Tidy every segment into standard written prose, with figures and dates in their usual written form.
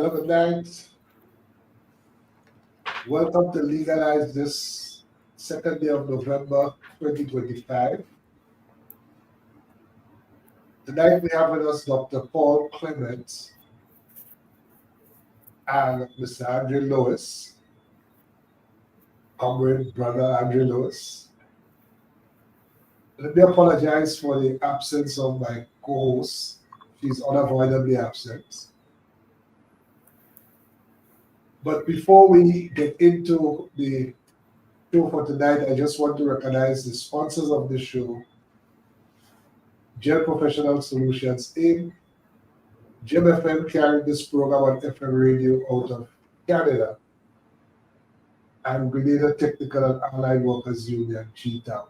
Good night. Welcome to Legalize this second day of November 2025. Tonight we have with us Dr. Paul Clement and Mr. Andrew Lewis, comrade brother Andrew Lewis. Let me apologize for the absence of my co-host. She's unavoidably absent. But before we get into the show for tonight, I just want to recognize the sponsors of the show: Gel Professional Solutions Inc., Gem FM carrying this program on FM radio out of Canada, and Grenada Technical and Allied Workers Union, GTAM.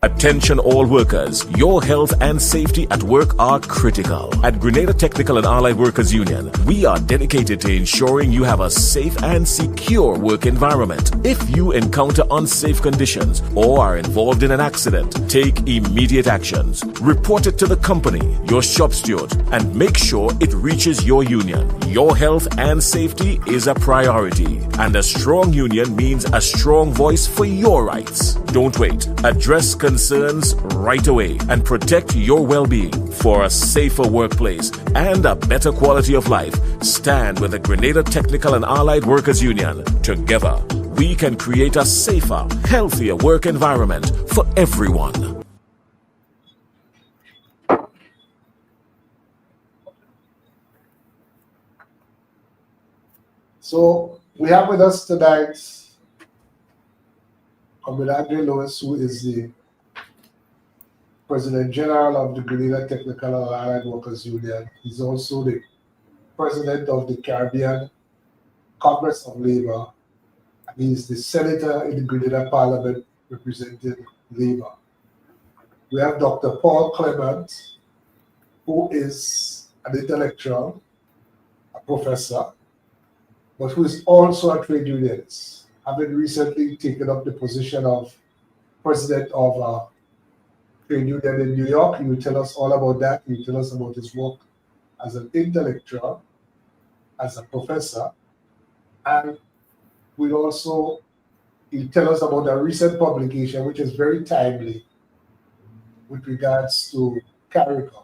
Attention all workers, your health and safety at work are critical. At Grenada Technical and Allied Workers Union, we are dedicated to ensuring you have a safe and secure work environment. If you encounter unsafe conditions or are involved in an accident, take immediate actions. Report it to the company, your shop steward, and make sure it reaches your union. Your health and safety is a priority, and a strong union means a strong voice for your rights. Don't wait. Address concerns right away and protect your well-being. For a safer workplace and a better quality of life, stand with the Grenada Technical and Allied Workers Union. Together, we can create a safer, healthier work environment for everyone. So we have with us tonight Comrade Andrew Lewis, who is the President General of the Grenada Technical and Allied Workers Union. He's also the President of the Caribbean Congress of Labor, and he's the Senator in the Grenada Parliament representing Labor. We have Dr. Paul Clement, who is an intellectual, a professor, but who is also a trade unionist, having recently taken up the position of President of a trade union in New York. He will tell us all about that. He will tell us about his work as an intellectual, as a professor, and he'll tell us about a recent publication which is very timely with regards to Caricom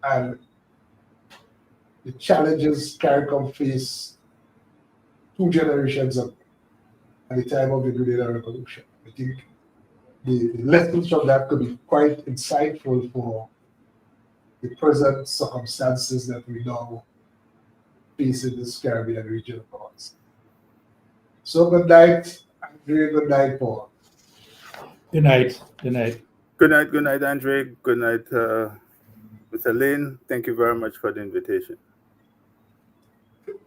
and the challenges Caricom faced 2 generations ago at the time of the Grenada Revolution. I think the lessons from that could be quite insightful for the present circumstances that we now face in this Caribbean region of ours. So good night, Andre. Good night, Paul. Good night. Good night. Good night, Andre. Good night, Mr. Lane. Thank you very much for the invitation.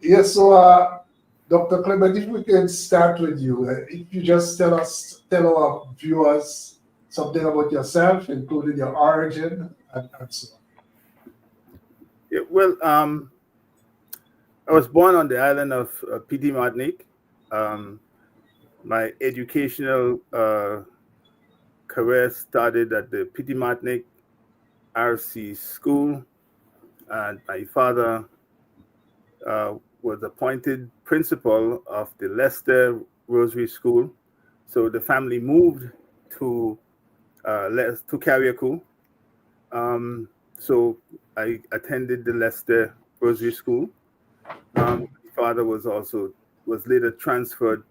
Yes, so Dr. Clement, if we can start with you, if you just tell our viewers something about yourself, including your origin and so on. Yeah, well, I was born on the island of Petit Martinique. My educational career started at the Petit Martinique RC School, and my father was appointed principal of the Leicester Rosary School. So the family moved to Caricom. So I attended the Leicester Rosary School. My father was later transferred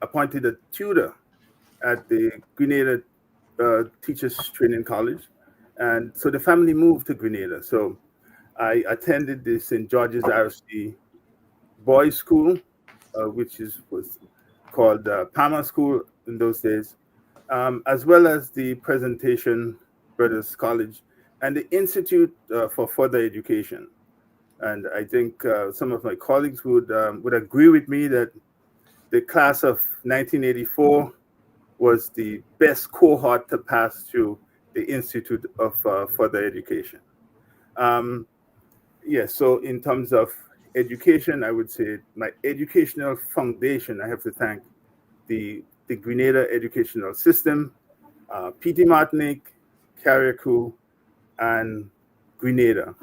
appointed a tutor at the Grenada Teachers Training College. And so the family moved to Grenada. So I attended the St. George's RC Boys School, which was called Palmer School in those days, as well as the Presentation Brothers College and the Institute for Further Education. And I think some of my colleagues would agree with me that the class of 1984 was the best cohort to pass through the Institute of Further Education. So in terms of education, I would say my educational foundation, I have to thank the Grenada educational system, Petit Martinique, Caricom, and Grenada.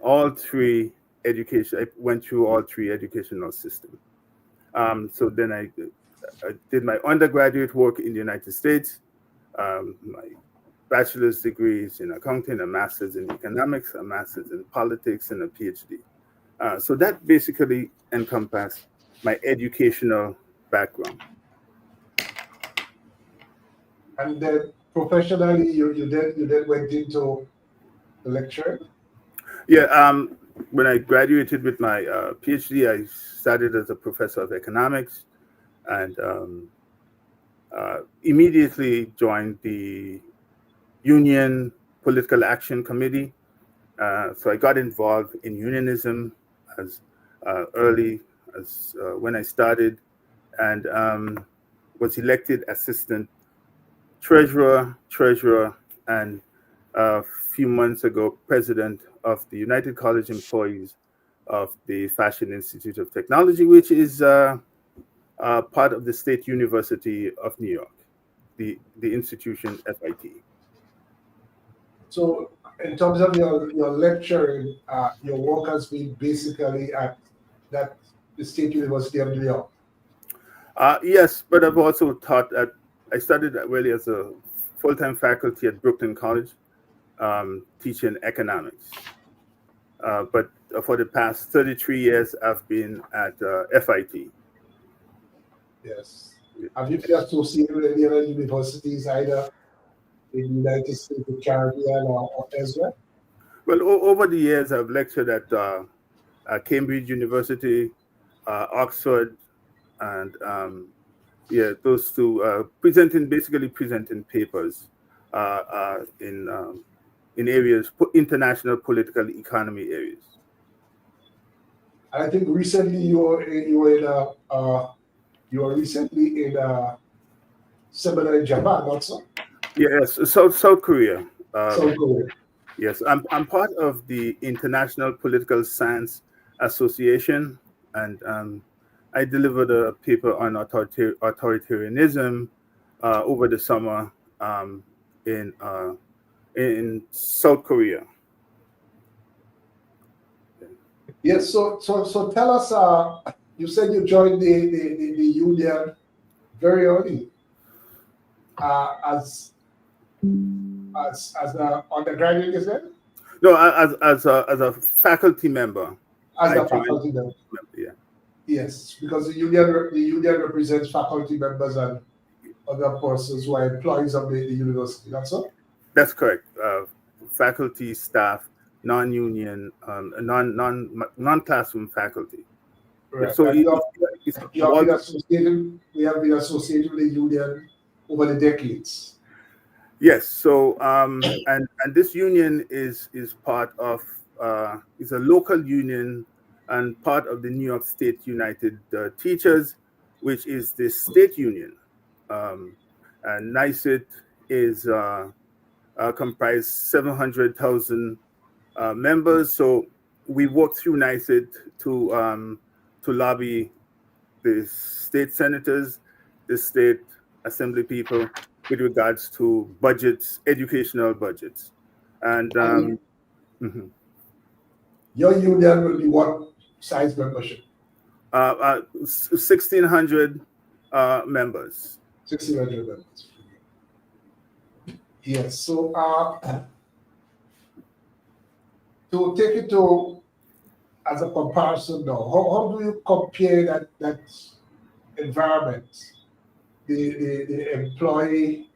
all three education. I went through all three educational systems. So then I did my undergraduate work in the United States, my bachelor's degrees in accounting, a master's in economics, a master's in politics, and a PhD. So that basically encompassed my educational background. And then professionally, you then went into the lecture? Yeah, when I graduated with my PhD, I started as a professor of economics and immediately joined the Union Political Action Committee. So I got involved in unionism as early as when I started, and was elected assistant treasurer, and a few months ago, president of the United College Employees of the Fashion Institute of Technology, which is part of the State University of New York, the institution FIT. So in terms of your lecturing, your work has been basically at the State University of New York. Yes, but I've also taught at, I started really as a full-time faculty at Brooklyn College, teaching economics. But for the past 33 years, I've been at FIT. Yes. Have you been associated with any other universities, either in the United States, the Caribbean, or elsewhere? Well, over the years, I've lectured at Cambridge University, Oxford, and yeah, those two, basically presenting papers in areas, international political economy areas. I think recently you were recently in a seminar in Japan, also. Yes, South Korea. South Korea. Yes, I'm part of the International Political Science Association, and I delivered a paper on authoritarianism over the summer in South Korea. Yes. So tell us. You said you joined the union very early as an undergraduate, is it? No, as a faculty member. As a faculty member. Yeah. Yes, because the union represents faculty members and other persons who are employees of the university. That's all? That's correct. Faculty, staff, non-union, non-classroom faculty. Right. So we have been associated with the union over the decades. Yes. So and this union is part of is a local union and part of the New York State United Teachers, which is the state union. And NYSUT is comprised 700,000 members. So we work through NYSUT to lobby the state senators, the state assembly people with regards to budgets, educational budgets. And your union will be what size membership? 1,600 members. 1,600 members. Yes. So to take it to as a comparison now, how do you compare that environment, the employee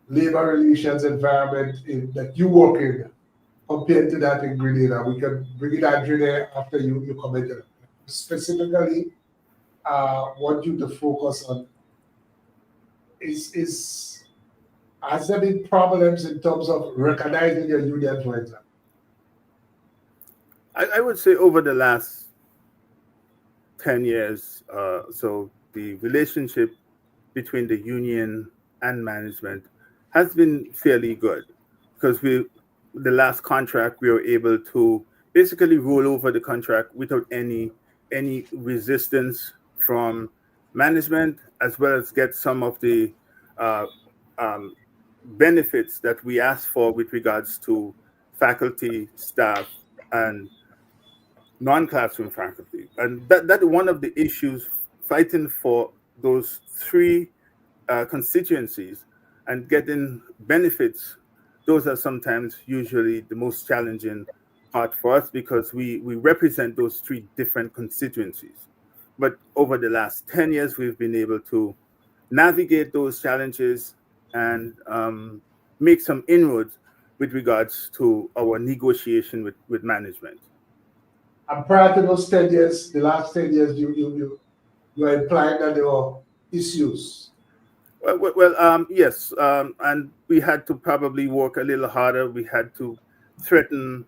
labor relations environment that you work in, compared to that in Grenada? We can bring it out there after you commented. Specifically, want you to focus on has there been problems in terms of recognizing your union, for example? I would say over the last 10 years, so the relationship between the union and management has been fairly good, because the last contract we were able to basically roll over the contract without any resistance from management, as well as get some of the benefits that we asked for with regards to faculty, staff, and non-classroom faculty. And that one of the issues fighting for those three constituencies and getting benefits, those are sometimes usually the most challenging part for us, because we represent those three different constituencies. But over the last 10 years, we've been able to navigate those challenges and make some inroads with regards to our negotiation with management. And prior to those 10 years, the last 10 years, you are implying that there were issues. Yes, and we had to probably work a little harder. We had to threaten,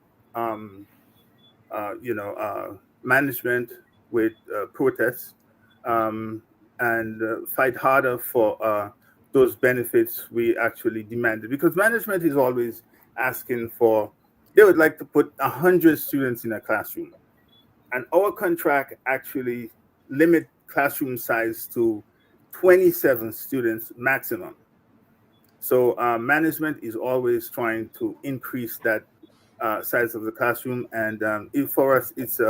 management with protests, and fight harder for those benefits we actually demanded. Because management is always asking for, they would like to put 100 students in a classroom. And our contract actually limit classroom size to 27 students maximum. So management is always trying to increase that size of the classroom, and for us, it's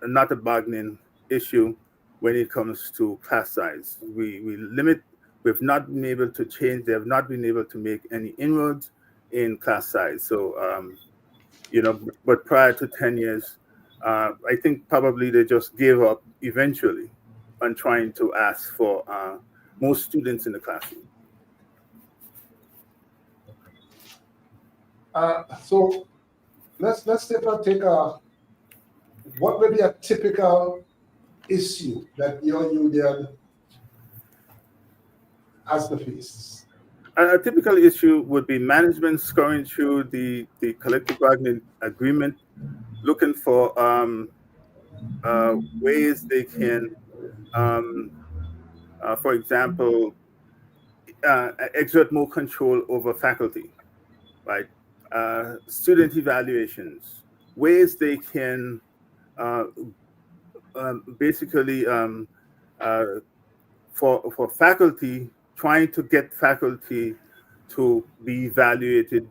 not a bargaining issue when it comes to class size. We limit. We've not been able to change. They have not been able to make any inroads in class size. So but prior to 10 years, I think probably they just gave up eventually on trying to ask for more students in the classroom. So let's take what would be a typical issue that your union has to face? A typical issue would be management scouring through the collective bargaining agreement, looking for ways they can, for example, exert more control over faculty, right? Student evaluations, ways they can basically for faculty, trying to get faculty to be evaluated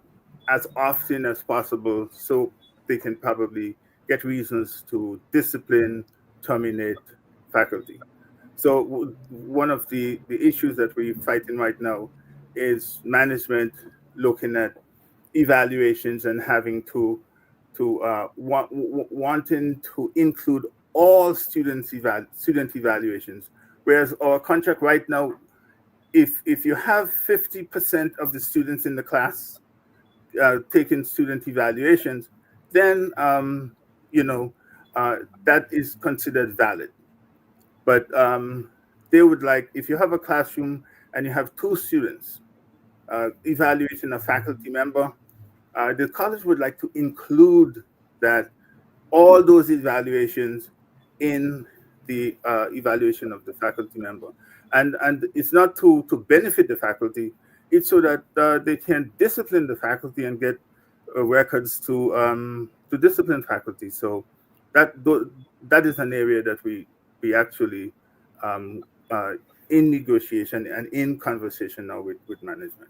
as often as possible, so they can probably get reasons to discipline, terminate faculty. So one of the issues that we're fighting right now is management looking at evaluations and having to wanting to include all student evaluations, whereas our contract right now, if you have 50% of the students in the class taking student evaluations, then that is considered valid. But they would like, if you have a classroom and you have 2 students evaluating a faculty member, the college would like to include that all those evaluations in the evaluation of the faculty member. And it's not to benefit the faculty, it's so that they can discipline the faculty and get records to discipline faculty. So that is an area that we actually in negotiation and in conversation now with management.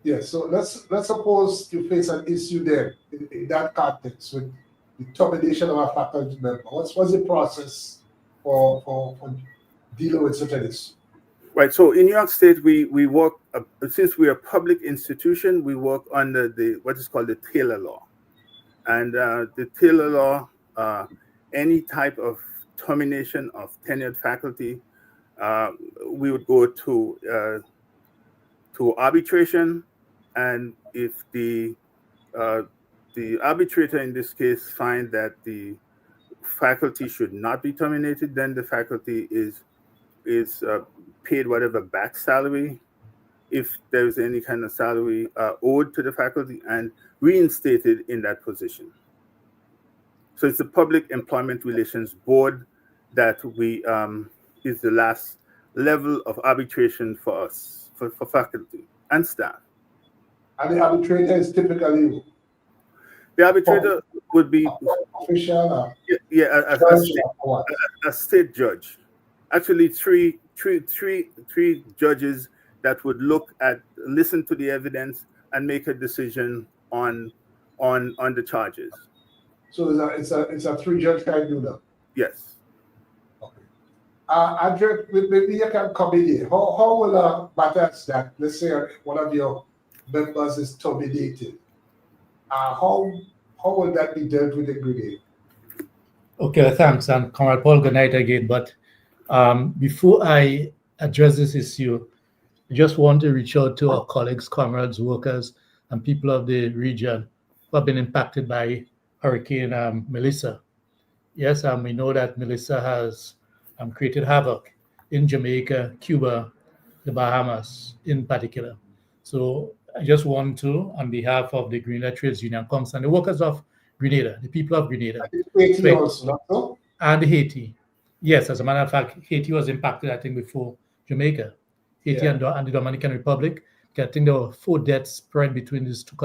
Yes, so let's suppose you face an issue there in that context with the termination of a faculty member. What's the process for dealing with such an issue? Right. So in New York State, we work, since we're a public institution, we work under what is called the Taylor Law. And the Taylor Law, any type of termination of tenured faculty, we would go to arbitration, and if the arbitrator in this case find that the faculty should not be terminated, then the faculty is paid whatever back salary, if there's any kind of salary owed to the faculty, and reinstated in that position. So it's the Public Employment Relations Board that is the last level of arbitration for us, for faculty and staff. And the arbitrator is typically the arbitrator would be official, a state judge. Actually, three judges that would listen to the evidence and make a decision on on the charges. So it's a three-judge tribunal. Yes. Okay. Andrew, maybe you can come in here. How will a matter that, let's say one of your members is terminated, how will that be dealt with in Grenada? Okay, thanks, and Comrade Paul, good night again. But before I address this issue, I just want to reach out to our colleagues, comrades, workers, and people of the region who have been impacted by Hurricane Melissa. Yes, we know that Melissa has created havoc in Jamaica, Cuba, the Bahamas in particular. So I just want to, on behalf of the Grenada Trades Union Council and the workers of Grenada, the people of Grenada, Haiti also, not so? and Haiti. Yes, as a matter of fact, Haiti was impacted, I think, before Jamaica. Haiti and the Dominican Republic. I think there were 4 deaths spread between these two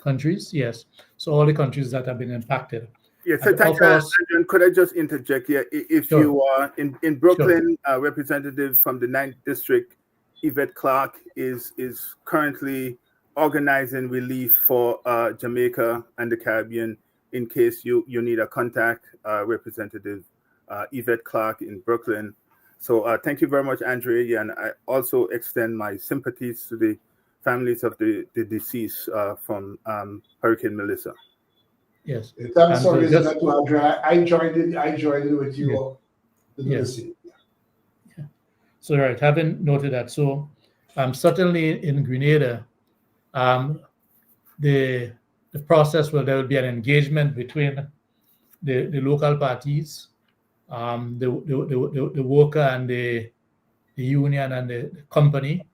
countries. Yes. So all the countries that have been impacted. Yes, so thank you. Could I just interject here? If you are in Brooklyn, representative from the 9th District, Yvette Clark is currently organizing relief for Jamaica and the Caribbean. In case you need a contact, Representative Yvette Clark in Brooklyn. So thank you very much, Andrea. And I also extend my sympathies to the families of the deceased from Hurricane Melissa. Yes. I'm sorry, to Andrea. I joined in with you. Yes. Yeah. So right, having noted that, so certainly in Grenada, the process there will be an engagement between the local parties, the worker and the union and the company.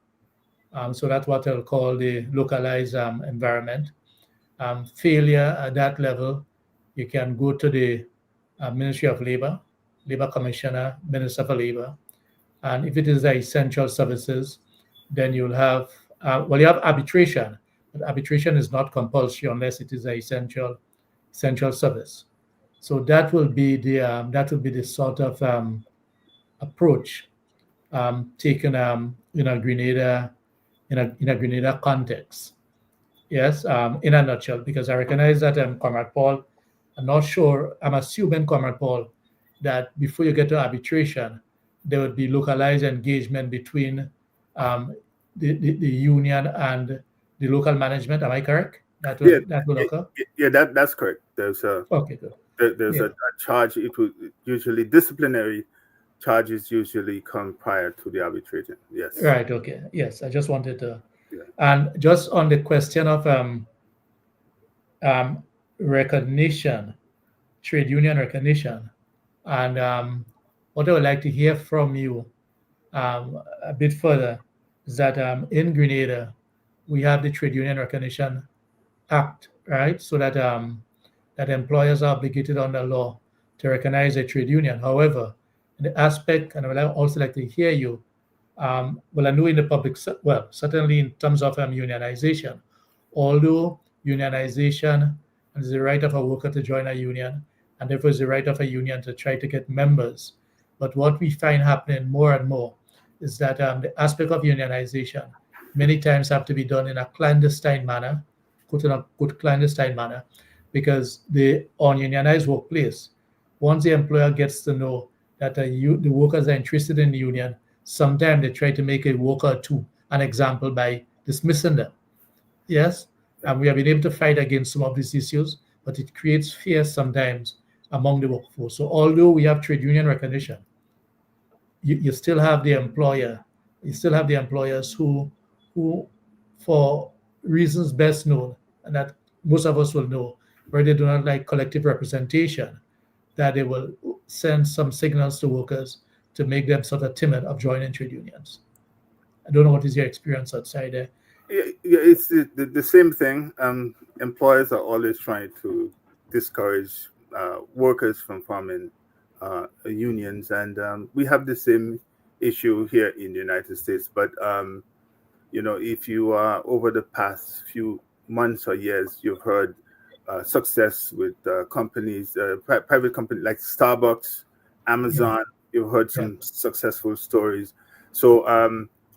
So that's what I'll call the localized environment. Failure at that level, you can go to the Ministry of Labor, Labor Commissioner, Minister for Labor. And if it is essential services, then you'll have, you have arbitration, but arbitration is not compulsory unless it is an essential service. So that will be the sort of approach taken in a Grenada context. Yes, in a nutshell, because I recognize that Comrade Paul, I'm not sure, I'm assuming, Comrade Paul, that before you get to arbitration, there would be localized engagement between the union and the local management. Am I correct? That will occur? Yeah, that's correct. There's a charge. It will usually disciplinary charges usually come prior to the arbitration. Yes. Right. Okay. Yes. I just wanted to. Yeah. And just on the question of recognition, trade union recognition, and what I would like to hear from you a bit further is that in Grenada, we have the Trade Union Recognition Act, right? So that that employers are obligated under law to recognize a trade union. However, in the aspect, and I would also like to hear you, I know in the public, certainly in terms of unionization, although unionization is the right of a worker to join a union, and therefore is the right of a union to try to get members. But what we find happening more and more is that the aspect of unionization many times have to be done in a clandestine manner, clandestine manner, because the ununionized workplace, once the employer gets to know that the workers are interested in the union, sometimes they try to make a worker or two an example by dismissing them. Yes, and we have been able to fight against some of these issues, but it creates fear sometimes among the workforce. So although we have trade union recognition, you still have the employer, you still have the employers who for reasons best known, and that most of us will know, where they do not like collective representation, that they will send some signals to workers to make them sort of timid of joining trade unions. I don't know what is your experience outside there. Yeah, it's the same thing. Employers are always trying to discourage workers from forming unions, and we have the same issue here in the United States. But if you are over the past few months or years, you've heard success with companies, private companies like Starbucks, Amazon. Yeah. You've heard some successful stories. So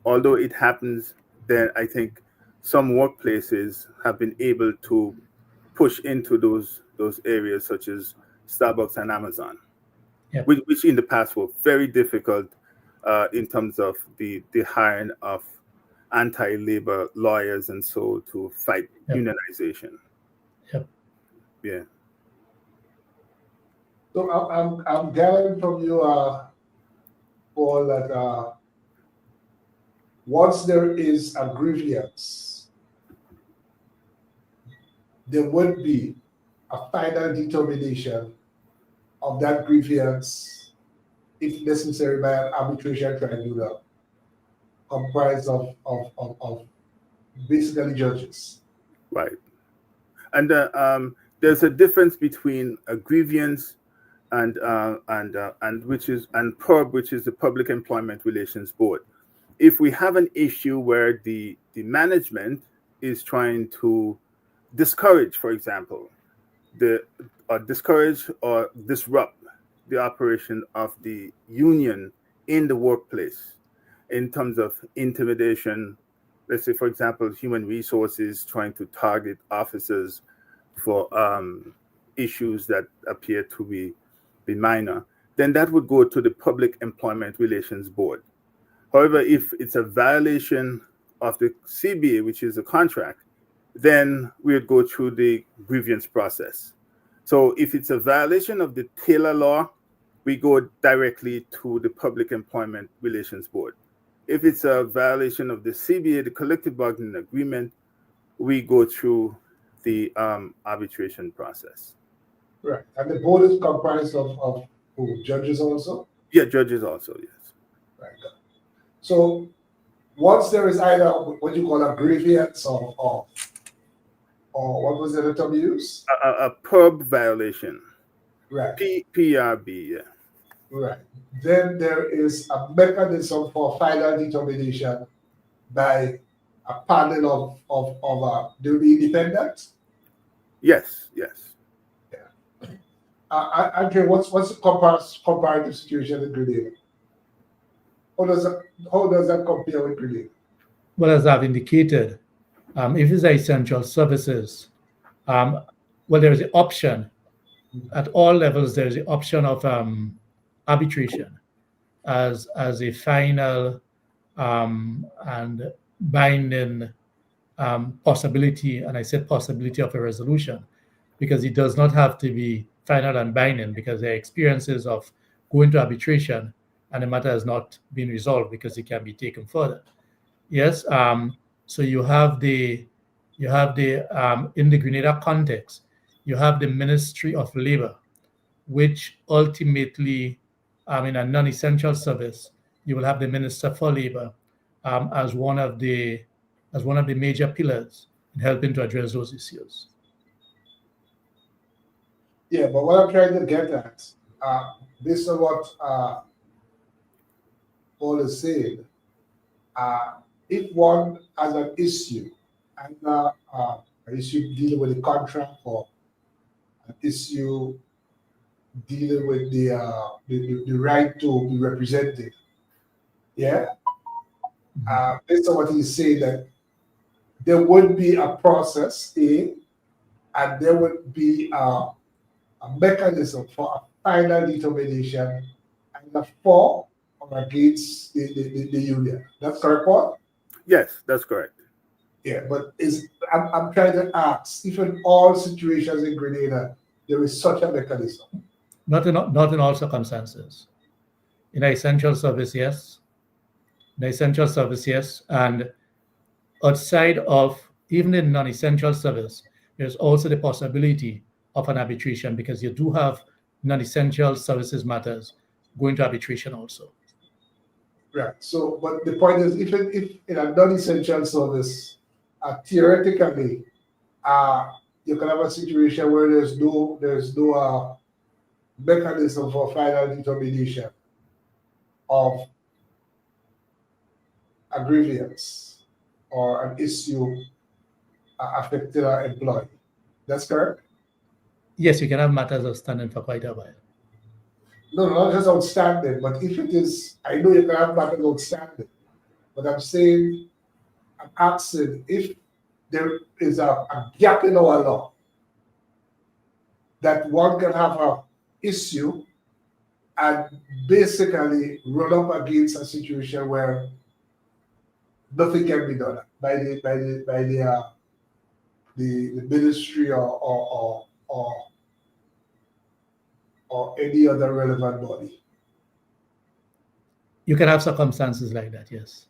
although it happens, then I think some workplaces have been able to push into those areas such as Starbucks and Amazon, Yep. which in the past were very difficult in terms of the hiring of anti-labor lawyers and so to fight Yep. unionization. Yep. Yeah. So I'm gathering from you, Paul, that once there is a grievance, there would be a final determination of that grievance, if necessary, by an arbitration tribunal comprised of basically judges. Right. And there's a difference between a grievance and PERB, which is the Public Employment Relations Board. If we have an issue where the management is trying to discourage, for example, discourage or disrupt the operation of the union in the workplace in terms of intimidation, let's say, for example, human resources trying to target officers for issues that appear to be minor, then that would go to the Public Employment Relations Board. However, if it's a violation of the CBA, which is a contract, then we would go through the grievance process. So if it's a violation of the Taylor law, we go directly to the Public Employment Relations Board. If it's a violation of the CBA, the collective bargaining agreement, we go through the arbitration process. Right. And the board is comprised of who? Judges also? Yeah, judges also, yes. Right. So once there is either what you call a grievance or what was the other term you used? A PERB violation. Right. PRB, yeah. Right. Then there is a mechanism for final determination by a panel of they will be independent? Yes, yes. Yeah. Andre, what's the comparative situation in Grenada? How does that compare with Grenada? Well, as I've indicated, if it's essential services, well, there is the option at all levels. There is the option of arbitration as a final and binding possibility, and I said possibility of a resolution, because it does not have to be final and binding, because there are experiences of going to arbitration and the matter has not been resolved because it can be taken further. Yes, so you have the in the Grenada context, you have the Ministry of Labor, which ultimately, in a non-essential service, you will have the Minister for Labor as one of the major pillars in helping to address those issues. Yeah, but what I'm trying to get at, based on what Paul is saying, if one has an issue, and an issue dealing with the contract or an issue dealing with the right to be represented, yeah, based on what he's saying, that there would be a process, and there would be a mechanism for a final determination either for or against the union. That's correct, Paul? Yes, that's correct. Yeah, but I'm trying to ask if in all situations in Grenada there is such a mechanism. Not in all circumstances. In an essential service, yes. In an essential service, yes. And outside of, even in non-essential service, there's also the possibility of an arbitration, because you do have non-essential services matters going to arbitration also. Right. So, but the point is, if in a non-essential service, theoretically, you can have a situation where there's no mechanism for final determination of a grievance or an issue affecting an employee. That's correct? Yes, you can have matters outstanding for quite a while. No, not just outstanding, but if it is, I know you can have matters outstanding, but I'm saying, I'm asking if there is a gap in our law that one can have an issue and basically run up against a situation where nothing can be done by the ministry or any other relevant body. You can have circumstances like that, yes.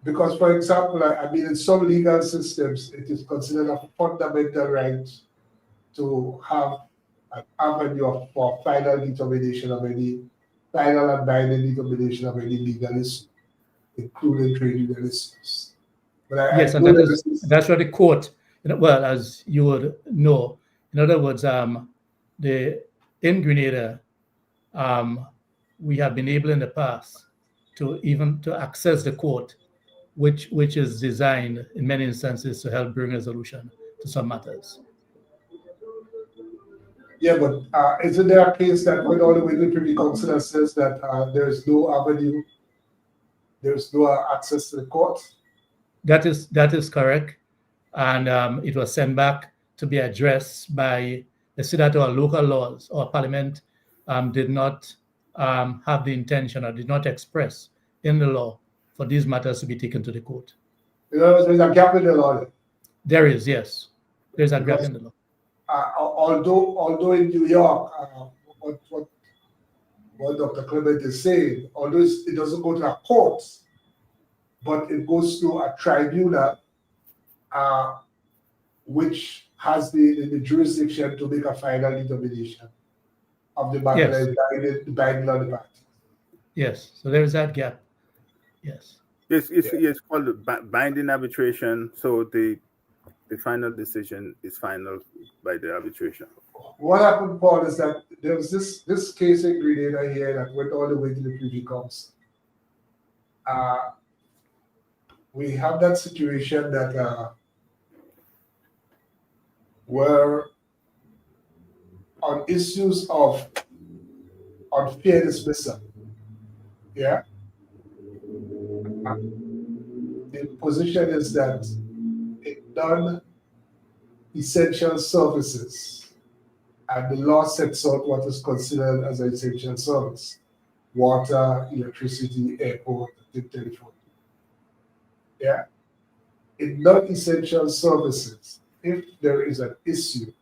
Because, for example, I mean, in some legal systems, it is considered a fundamental right to have an avenue for final determination of any final and binding determination of any legal issue, including trade union issues. But yes, and that's what the court, well, as you would know, in other words, in Grenada, we have been able in the past to access the court, which is designed in many instances to help bring resolution to some matters. Yeah, but isn't there a case that went all the way to the Privy Council that says that there's no avenue, there's no access to the court? That is correct, and it was sent back to be addressed by the Senate or local laws or Parliament did not have the intention or did not express in the law for these matters to be taken to the court. You know, there's a gap in the law. There is, yes, there's a gap in the law. Although in New York, what Dr. Clement is saying, although it doesn't go to a court, but it goes to a tribunal, which has the jurisdiction to make a final determination of the matter that is binding on the party. Yes, so there is that gap. Yes. It's called binding arbitration. So the final decision is final by the arbitration. What happened, Paul, is that there was this case in Grenada here that went all the way to the Privy Council. We have that situation that where on issues of unfair dismissal, yeah, the position is that in non-essential services, and the law sets out what is considered as an essential service: water, electricity, airport, telephone. Yeah. In non-essential services, if there is an issue,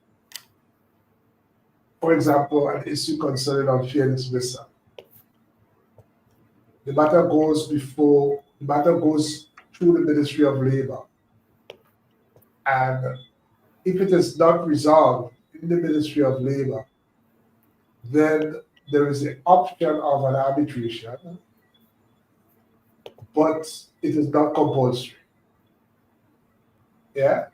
for example, an issue concerning unfair dismissal, the matter goes through the Ministry of Labor. And if it is not resolved in the Ministry of Labor, then there is the option of an arbitration, but it is not compulsory. Yeah.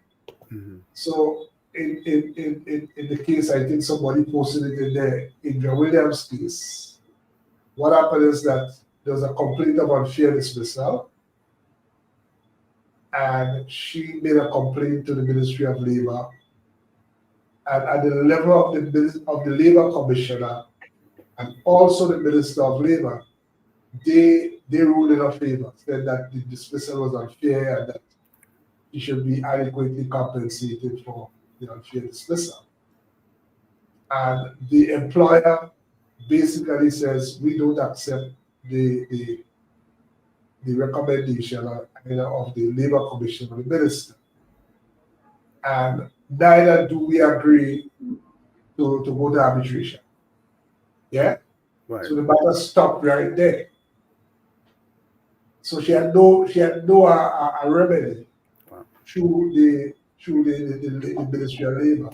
Mm-hmm. So in the case, I think somebody posted it in there, in John Williams' case, what happened is that there was a complaint of unfair dismissal, and she made a complaint to the Ministry of Labor, and at the level of the Labor Commissioner and also the Minister of Labor, they ruled in her favor, said that the dismissal was unfair and that he should be adequately compensated for the unfair dismissal. And the employer basically says, we don't accept the recommendation of the Labor Commission or the Minister. And neither do we agree to go to arbitration. Yeah? Right. So the matter stopped right there. So she had no remedy through the Ministry of Labor.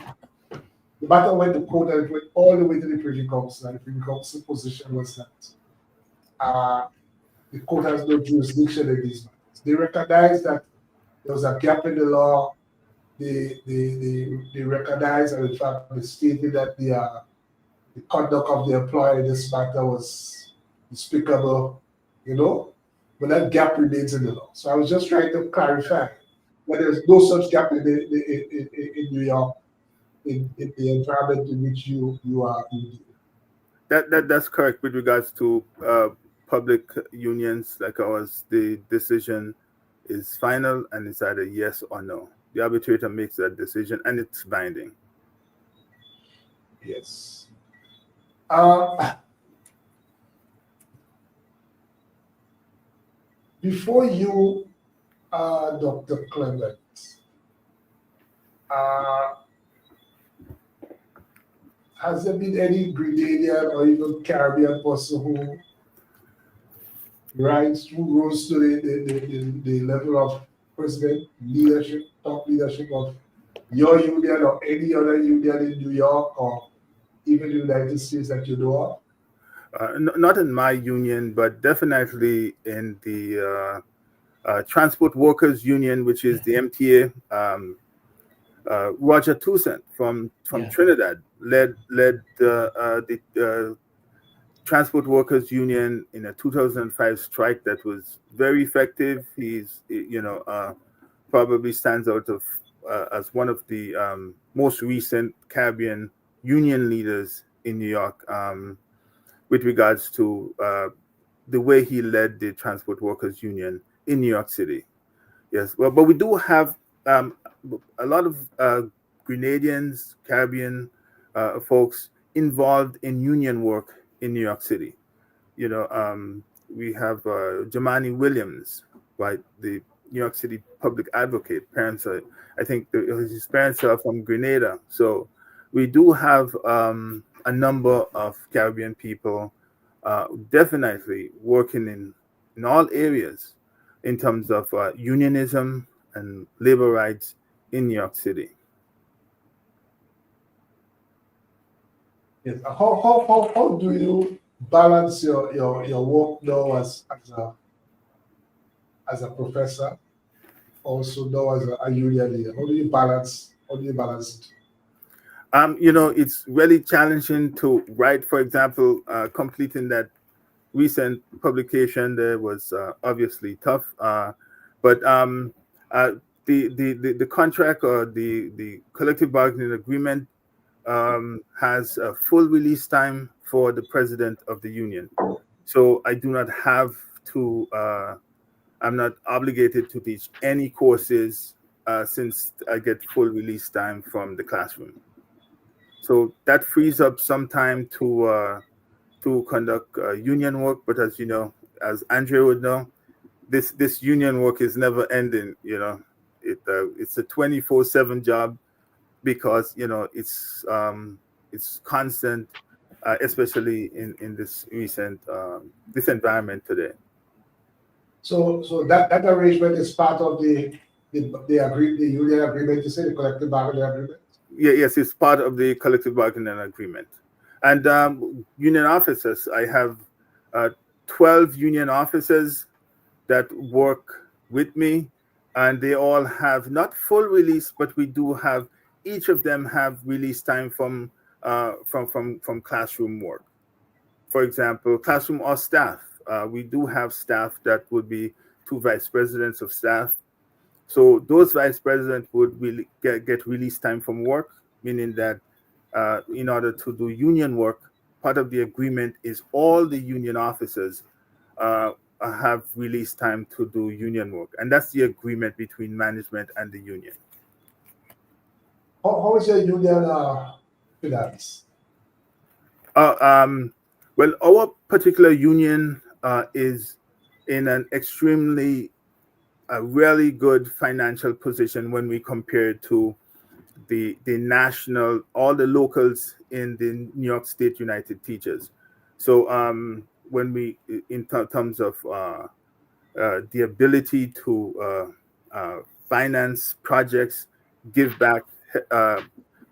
The matter went to court and it went all the way to the Privy Council, and the Privy Council position was that the court has no jurisdiction in these matters. They recognized that there was a gap in the law. They recognized, and in fact, they stated that the conduct of the employer in this matter was despicable, but that gap remains in the law. So I was just trying to clarify that there's no such gap in New York, in the environment in which you are. That's correct with regards to public unions like ours. The decision is final and it's either yes or no. The arbitrator makes that decision, and it's binding. Yes. Before you, Dr. Clement, has there been any Grenadian or even Caribbean person who rose to the level of president leadership, top leadership of your union or any other union in New York or even the United States that you know of? Not in my union, but definitely in the Transport Workers Union, which is the MTA. Roger Toussaint from Trinidad led the Transport Workers Union in a 2005 strike that was very effective. He's probably stands out as one of the most recent Caribbean union leaders in New York with regards to the way he led the Transport Workers Union in New York City. Yes, well, but we do have a lot of Grenadians, Caribbean folks involved in union work in New York City. We have Jamani Williams, right, the New York City public advocate. I think his parents are from Grenada. So we do have a number of Caribbean people definitely working in all areas in terms of unionism and labor rights in New York City. Yes. How do you balance your work now as a professor, also now as a union leader? How do you balance it? It's really challenging to write. For example, completing that recent publication there was obviously tough. But the contract or the collective bargaining agreement has a full release time for the president of the union. So I do not have to, I'm not obligated to teach any courses since I get full release time from the classroom. So that frees up some time to conduct union work. But as you know, as Andrea would know, this union work is never ending. It's a 24/7 job because it's constant, especially in this recent this environment today. So that arrangement is part of the union agreement. You say the collective bargaining agreement. Yes, it's part of the collective bargaining agreement. And union officers, I have 12 union officers that work with me, and they all have not full release, but we do have, each of them have release time from classroom work. For example, classroom or staff. We do have staff that would be 2 vice presidents of staff. So those vice presidents would really get release time from work, meaning that in order to do union work, part of the agreement is all the union officers have release time to do union work. And that's the agreement between management and the union. How is your union finance? Well, our particular union is in an extremely really good financial position when we compare it to the national, all the locals in the New York State United Teachers. So when we, in terms of the ability to finance projects, give back,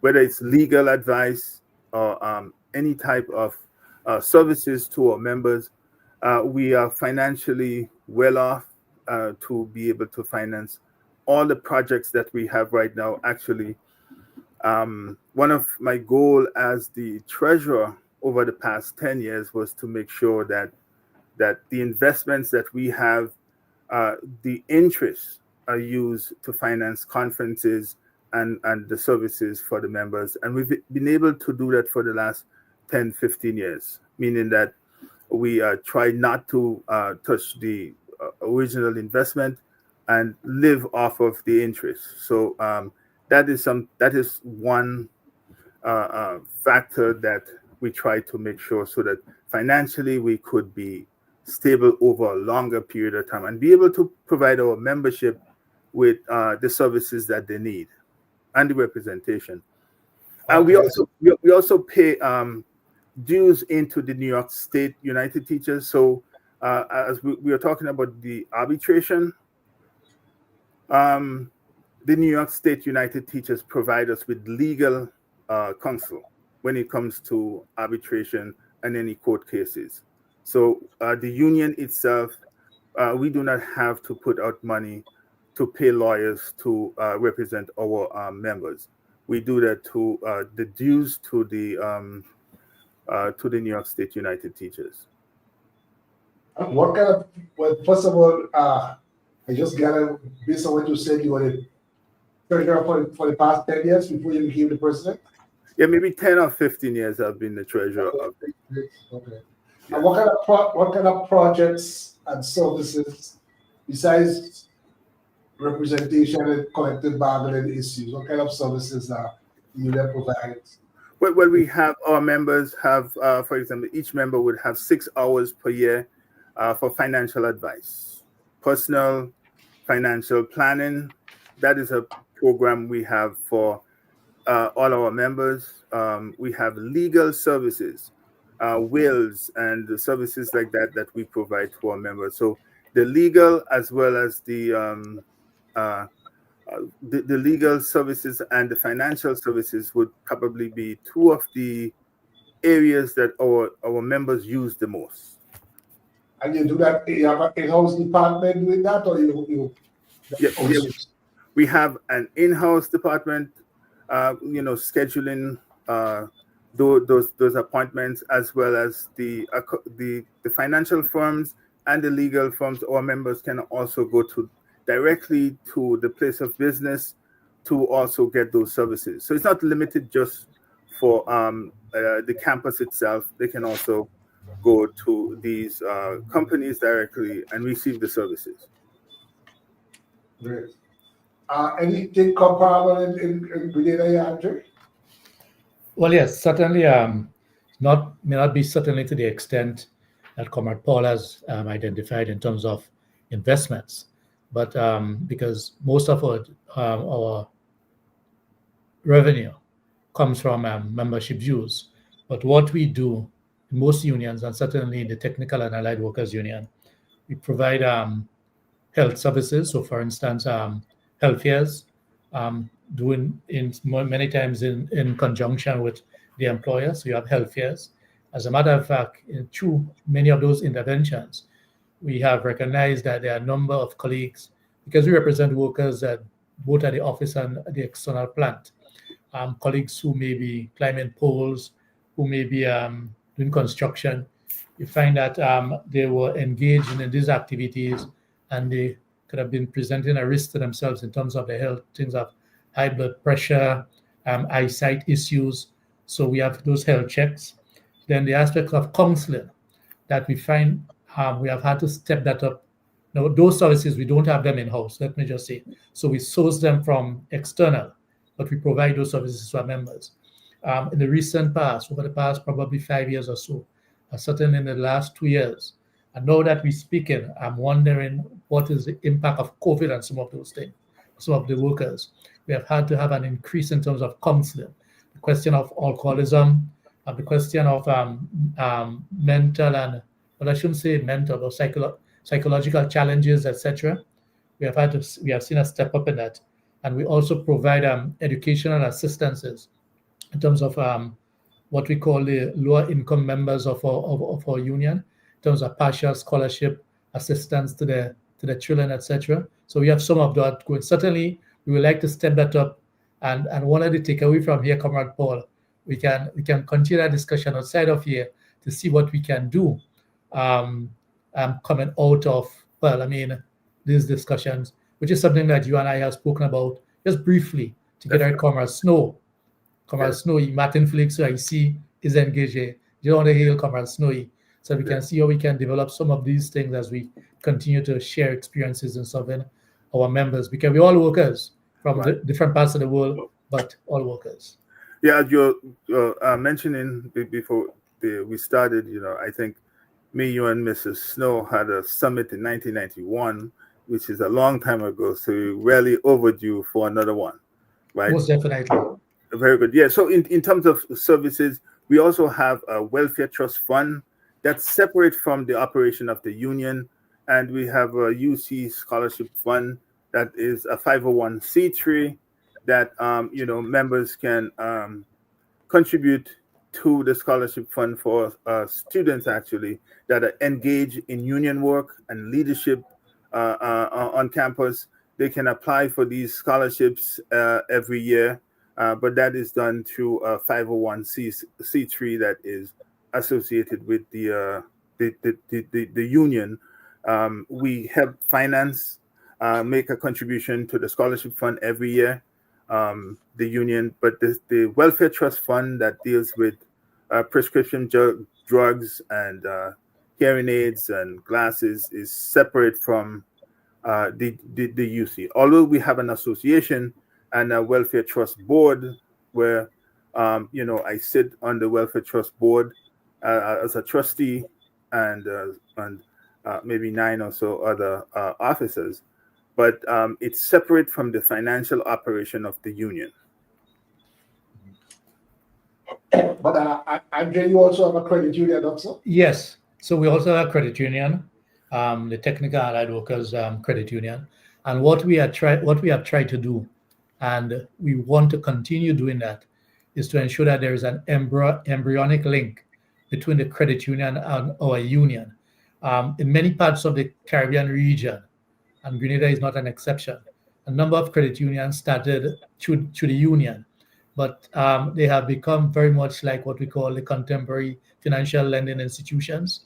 whether it's legal advice or any type of services to our members, we are financially well off to be able to finance all the projects that we have right now. Actually, one of my goals as the treasurer over the past 10 years was to make sure that the investments that we have, the interests are used to finance conferences and the services for the members. And we've been able to do that for the last 10, 15 years, meaning that we try not to touch the original investment and live off of the interest. So that is one factor that we try to make sure, so that financially we could be stable over a longer period of time and be able to provide our membership with the services that they need and the representation. And we also pay dues into the New York State United Teachers. So as we are talking about the arbitration, the New York State United Teachers provide us with legal counsel when it comes to arbitration and any court cases. So the union itself, we do not have to put out money to pay lawyers to represent our members. We do that to the dues to the New York State United Teachers. What kind of, well, first of all, I just gathered, based on what you said, you were the treasurer for the past 10 years before you became the president? Yeah, maybe 10 or 15 years I've been the treasurer. Okay. Yeah. And what kind of projects and services, besides representation and collective bargaining issues, what kind of services you provide? Well, we have, our members have, for example, each member would have 6 hours per year for financial advice, personal financial planning. That is a program we have for all our members. We have legal services, wills and the services like that we provide to our members. So the legal as well as the legal services and the financial services would probably be two of the areas that our members use the most. And you do that, you have an in-house department doing that, or you yeah, we have an in-house department, scheduling those appointments, as well as the financial firms and the legal firms. Our members can also go directly to the place of business to also get those services. So it's not limited just for the campus itself. They can also go to these companies directly and receive the services. Great. Anything comparable in Grenada, Andrew? Well, yes, certainly. May not be certainly to the extent that Comrade Paul has identified in terms of investments, but because most of our revenue comes from membership dues. But what we do in most unions, and certainly in the Technical and Allied Workers Union, we provide health services. So, for instance, health fairs, doing many times in conjunction with the employer. So you have health fairs. As a matter of fact, through many of those interventions, we have recognized that there are a number of colleagues, because we represent workers at both at the office and the external plant, colleagues who may be climbing poles, who may be doing construction. You find that they were engaged in these activities, and they could have been presenting a risk to themselves in terms of their health, things of high blood pressure, eyesight issues. So we have those health checks. Then the aspect of counseling that we find we have had to step that up. Now, those services, we don't have them in-house, let me just say. So we source them from external, but we provide those services to our members. In the recent past, over the past probably 5 years or so, certainly in the last 2 years, and now that we're speaking, I'm wondering what is the impact of COVID on some of those things, some of the workers. We have had to have an increase in terms of counseling, the question of alcoholism, the question of mental and, well, I shouldn't say mental, but psychological challenges, etc. We have seen a step up in that, and we also provide educational assistances in terms of what we call the lower income members of our union, in terms of partial scholarship assistance to the children, etc. So we have some of that going. Certainly, we would like to step that up, and one of the takeaway from here, Comrade Paul, we can continue that discussion outside of here to see what we can do coming out of, these discussions, which is something that you and I have spoken about just briefly together at Comrade Snow. Comrade Snowy, Martin Felix, who I see is engaged. You want to hail Comrade Snowy, so we can see how we can develop some of these things as we continue to share experiences in solving our members, because we're all workers from different parts of the world, but all workers. Yeah, as you're mentioning before we started, I think me, you, and Mrs. Snow had a summit in 1991, which is a long time ago, so we're really overdue for another one, right? Most definitely. Very good. Yeah, so in terms of services, we also have a welfare trust fund that's separate from the operation of the union, and we have a UC scholarship fund that is a 501c3 that members can contribute to the scholarship fund for students actually that are engaged in union work and leadership on campus. They can apply for these scholarships every year, but that is done through a 501c3 that is associated with the union. We help finance, make a contribution to the scholarship fund every year. The union, but the welfare trust fund that deals with prescription drugs and hearing aids and glasses is separate from the UC. Although we have an association and a welfare trust board where I sit on the welfare trust board as a trustee and maybe 9 or so other officers. But it's separate from the financial operation of the union. But Andre, you also have a credit union also? Yes. So we also have a credit union, the Technical Allied Workers Credit Union. And what we have tried to do, and we want to continue doing that, is to ensure that there is an embryonic link between the credit union and our union. In many parts of the Caribbean region, and Grenada is not an exception, a number of credit unions started through the union, but they have become very much like what we call the contemporary financial lending institutions.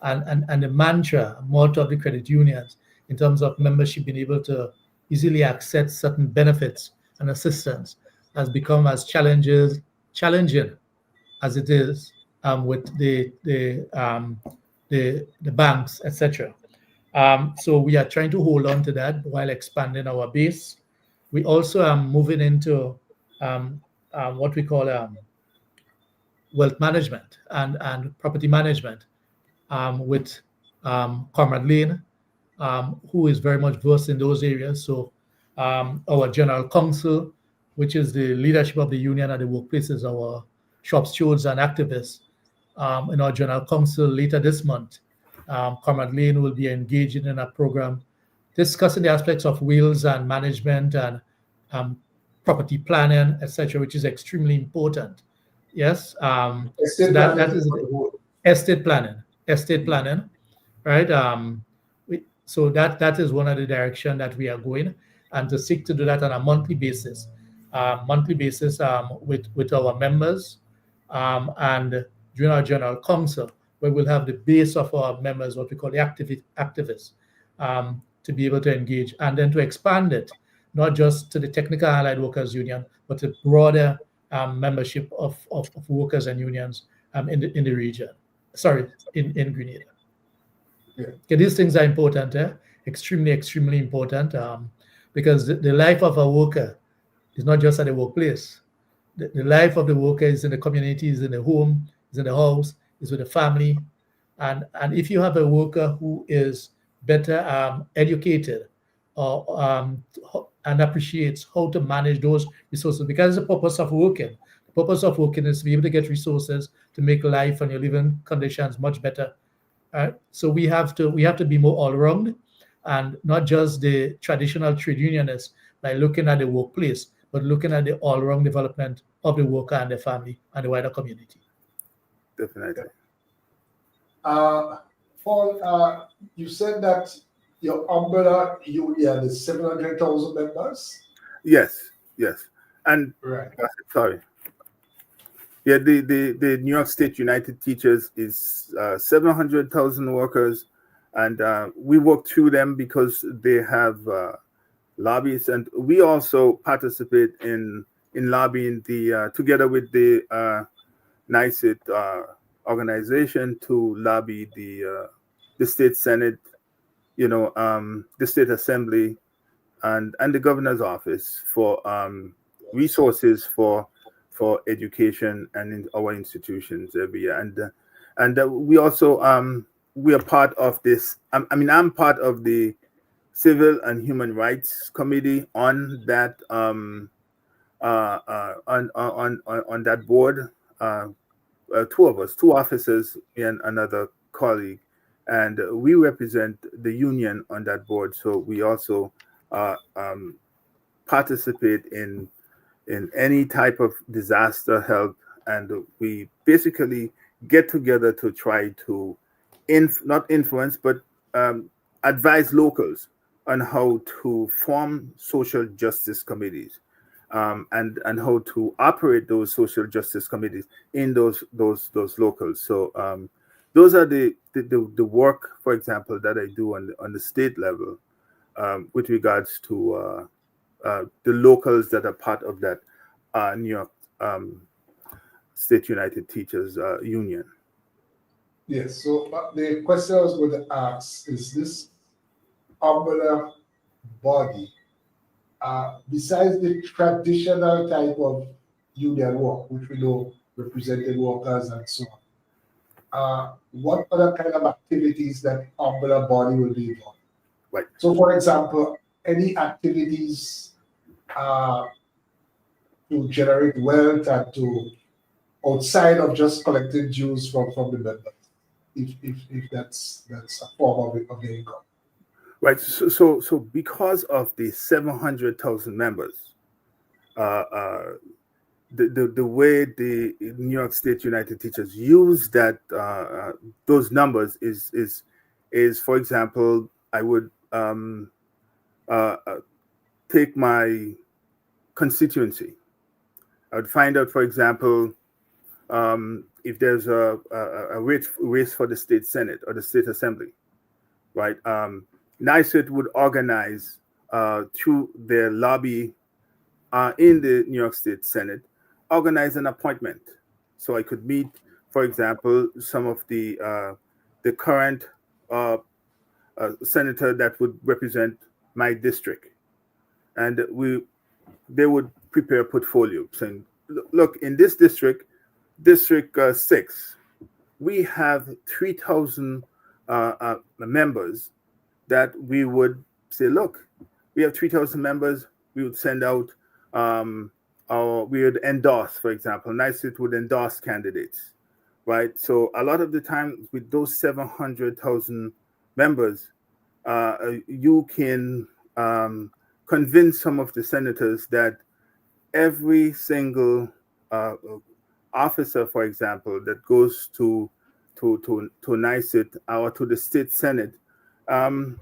And the motto of the credit unions in terms of membership being able to easily access certain benefits and assistance has become as challenging as it is with the banks, etc. So we are trying to hold on to that while expanding our base. We also are moving into what we call wealth management and property management with Comrade Lane, who is very much versed in those areas. So our general counsel, which is the leadership of the union at the workplaces, our shop stewards and activists in our general council later this month. Comrade Lane will be engaging in a program discussing the aspects of wills and management and property planning, etc., which is extremely important. Yes, so that is estate planning, right? So that is one of the direction that we are going, and to seek to do that on a monthly basis with our members and during our general council, where we'll have the base of our members, what we call the activists, to be able to engage and then to expand it, not just to the Technical Allied Workers Union, but to broader membership of workers and unions in the region. Sorry, in Grenada. Yeah. Okay, these things are important, extremely, extremely important, because the life of a worker is not just at the workplace. The life of the worker is in the community, is in the home, is in the house, is with the family. And if you have a worker who is better educated and appreciates how to manage those resources, because the purpose of working. The purpose of working is to be able to get resources to make life and your living conditions much better. So we have to be more all-round and not just the traditional trade unionists by looking at the workplace, but looking at the all-round development of the worker and the family and the wider community. Definitely. Paul, you said that your umbrella union is 700,000 members? Yes. And right. Sorry. Yeah, the New York State United Teachers is 700,000 workers, and we work through them because they have lobbies, and we also participate in lobbying together with the NICET organization to lobby the state Senate, the state assembly and the governor's office for resources for education and in our institutions every year. And we also we are part of this. I'm part of the Civil and Human Rights Committee on that on that board. Two of us, two officers and another colleague, and we represent the union on that board. So we also participate in any type of disaster help, and we basically get together to try to not influence but advise locals on how to form social justice committees, and how to operate those social justice committees in those locals. So those are the work, for example, that I do on the state level with regards to the locals that are part of that New York State United Teachers Union. Yes, so the question I was going to ask is this umbrella body, besides the traditional type of union work, which we know represented workers and so on, what other kind of activities that umbrella body will be involved? Right. So, for example, any activities to generate wealth and to outside of just collecting dues from the members, if that's a form of the income. Right. So because of the 700,000 members, the way the New York State United Teachers use that those numbers is for example, I would take my constituency. I would find out, for example, if there's a race for the state senate or the state assembly, right? NYSUT would organize through their lobby in the New York State Senate, organize an appointment. So I could meet, for example, some of the current senator that would represent my district, and they would prepare a portfolio saying, look, in this district 6, we have 3,000 members that we would say, look, we have 3,000 members. We would send out, we would endorse, for example, NYSUT would endorse candidates, right? So a lot of the time with those 700,000 members, you can convince some of the senators that every single officer, for example, that goes to NYSUT or to the state senate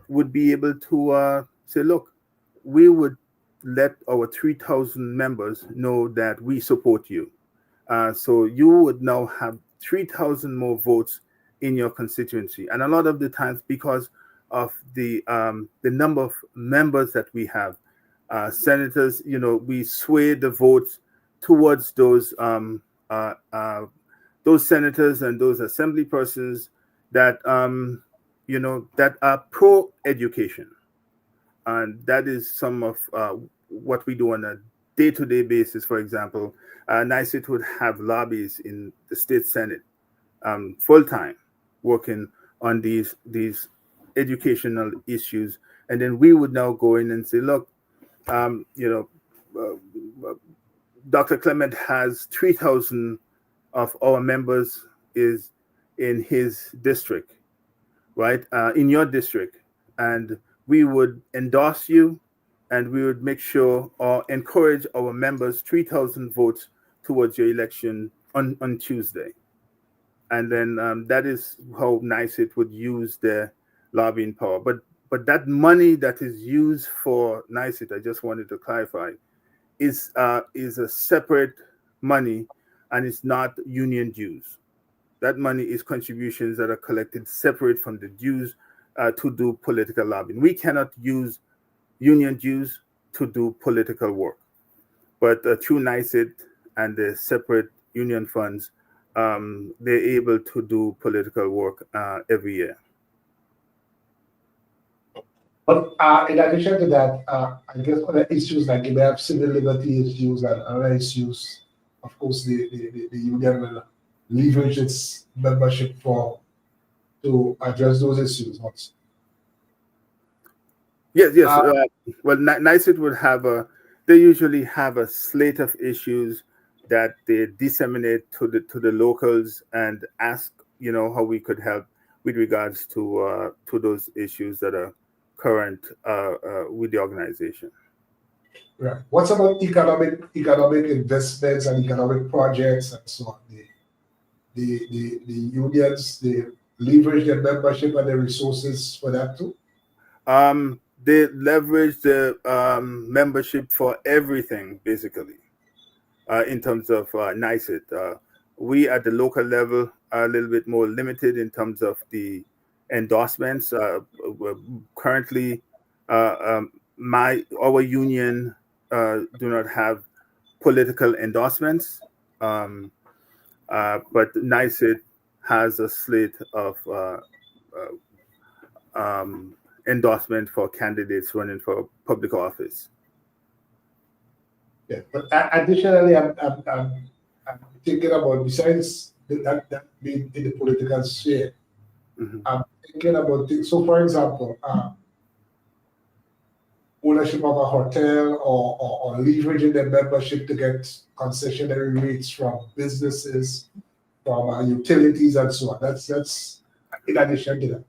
would be able to say, look, we would let our 3,000 members know that we support you. So you would now have 3,000 more votes in your constituency. And a lot of the times, because of the number of members that we have, senators, we sway the votes towards those senators and those assembly persons that that are pro-education. And that is some of what we do on a day-to-day basis. For example, NYSUT would have lobbies in the state senate full-time, working on these educational issues. And then we would now go in and say, look, Dr. Clement has 3,000 of our members is in his district, right? In your district. And we would endorse you, and we would make sure or encourage our members 3,000 votes towards your election on Tuesday. And then that is how NYSUT would use their lobbying power. But that money that is used for NYSUT, I just wanted to clarify, is a separate money, and it's not union dues. That money is contributions that are collected separate from the dues to do political lobbying. We cannot use union dues to do political work, but through NYSUT and the separate union funds, they're able to do political work every year. But in addition to that, I guess other issues like you may have civil liberty issues and other issues. Of course, the union will leverage its membership to address those issues. Yes. Well, NICET would they usually have a slate of issues that they disseminate to the locals and ask, how we could help with regards to those issues that are current with the organization. Right. What's about economic investments and economic projects and so on? The unions, they leverage their membership and their resources for that too? They leverage the membership for everything, basically, in terms of NICET. We at the local level are a little bit more limited in terms of the endorsements. Currently, our union do not have political endorsements, but NICET has a slate of endorsement for candidates running for public office. Yeah, but additionally, I'm thinking about, besides that being in the political sphere, I'm thinking about things. So, for example, ownership of a hotel or leveraging their membership to get concessionary rates from businesses, from utilities, and so on. That's in addition to that.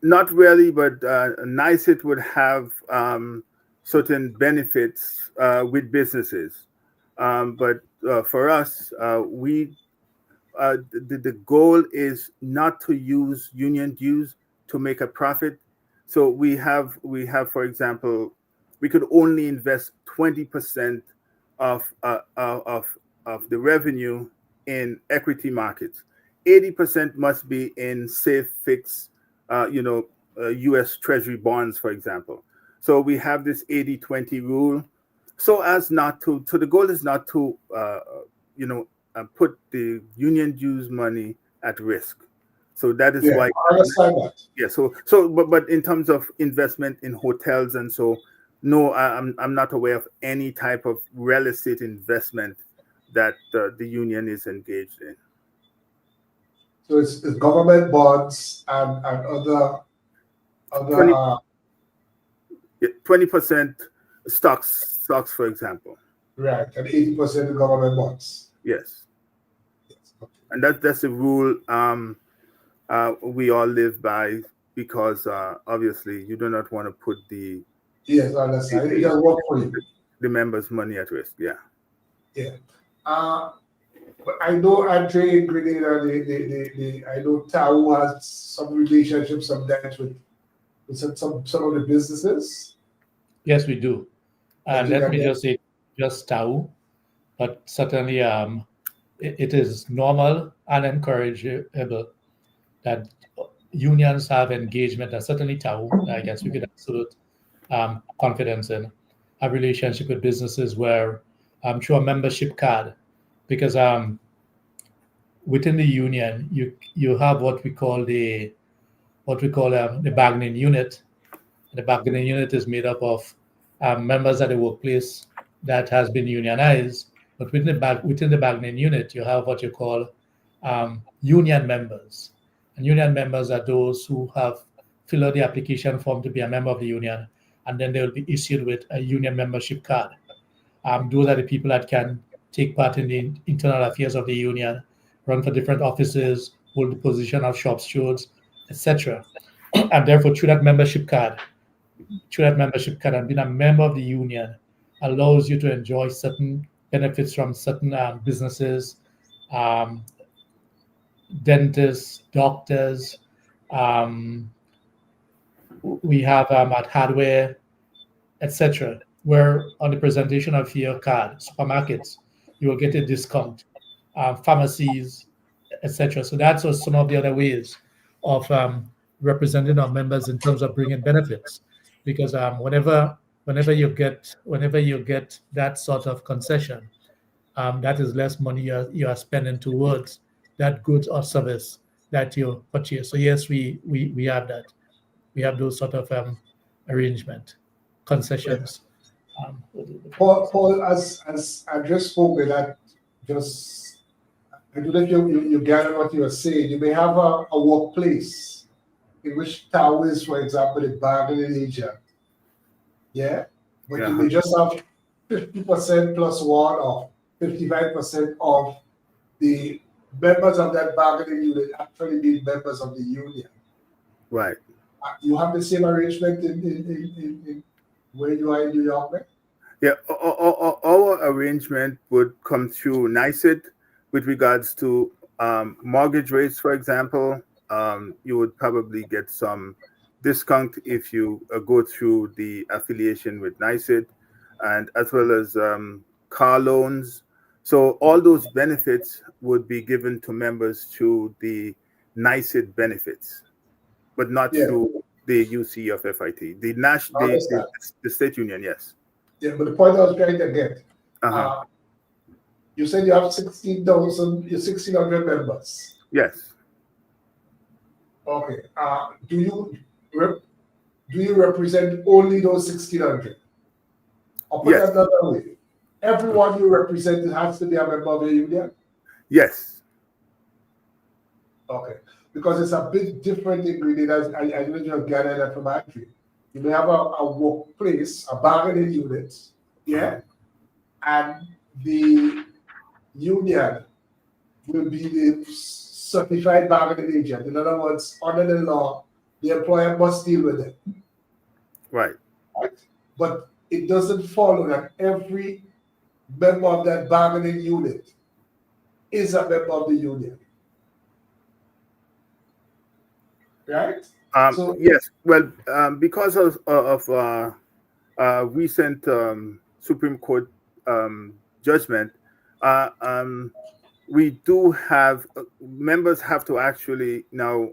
Not really, but NICET would have certain benefits with businesses. But for us, the goal is not to use union dues to make a profit. So we have, for example, we could only invest 20% of the revenue in equity markets. 80% must be in safe, fixed, U.S. Treasury bonds, for example. So we have this 80-20 rule, so as not to. So the goal is not to, put the union dues money at risk. So that is why. I understand that. Yeah. But in terms of investment in hotels and so, no, I'm not aware of any type of real estate investment that the union is engaged in. So it's government bonds and other 20% stocks, for example. Right, and 80% government bonds. Yes. Okay. And that's a rule we all live by, because obviously you do not want to put the members' money at risk. Yeah. Yeah. But I know Andre in Grenada, I know Tau has some relationships sometimes with some of the businesses. Yes, we do. And let me just say, just Tau, but certainly it is normal and encourageable that unions have engagement, and certainly Tau, I guess we could have absolute confidence in a relationship with businesses where through a membership card, because within the union you have what we call the bargaining unit. The bargaining unit is made up of members at the workplace that has been unionized, but within the bargaining unit you have what you call union members. And union members are those who have filled out the application form to be a member of the union, and then they will be issued with a union membership card. Those are the people that can take part in the internal affairs of the union, run for different offices, hold the position of shop stewards, etc. And therefore, through that membership card, and being a member of the union allows you to enjoy certain benefits from certain businesses, dentists, doctors. We have at hardware, etc. Where on the presentation of your card, supermarkets, you will get a discount, pharmacies, etc. So that's also some of the other ways of representing our members in terms of bringing benefits, because whenever you get that sort of concession, that is less money you are spending towards that goods or service that you purchase. So yes, we have that. We have those sort of arrangement, concessions. Paul, as I just spoke with that, just I don't know if you gather what you were saying. You may have a workplace in which Tao is, for example, a bargaining agent. Yeah? But you may just have 50% plus one or 55% of the members of that bargaining unit actually being members of the union. Right. You have the same arrangement in where you are in New York, right? Yeah, our arrangement would come through NYSED with regards to mortgage rates, for example. You would probably get some discount if you go through the affiliation with NYSED, and as well as car loans. So all those benefits would be given to members through the NYSED benefits, but not through the UC of FIT, the state union. Yes. Yeah, but the point I was trying to get, you said you have 1,600 members. Yes. Okay. Do you represent only those 1,600? Or put that another way, everyone you represent has to be a member of the union? Yes. Okay. Because it's a bit different in Grenada. I didn't just gather that from Andrew. You may have a workplace, a bargaining unit, and the union will be the certified bargaining agent. In other words, under the law, the employer must deal with it. Right. But it doesn't follow that every member of that bargaining unit is a member of the union. Right? Yes. Well, because of recent Supreme Court judgment, we do have members have to actually now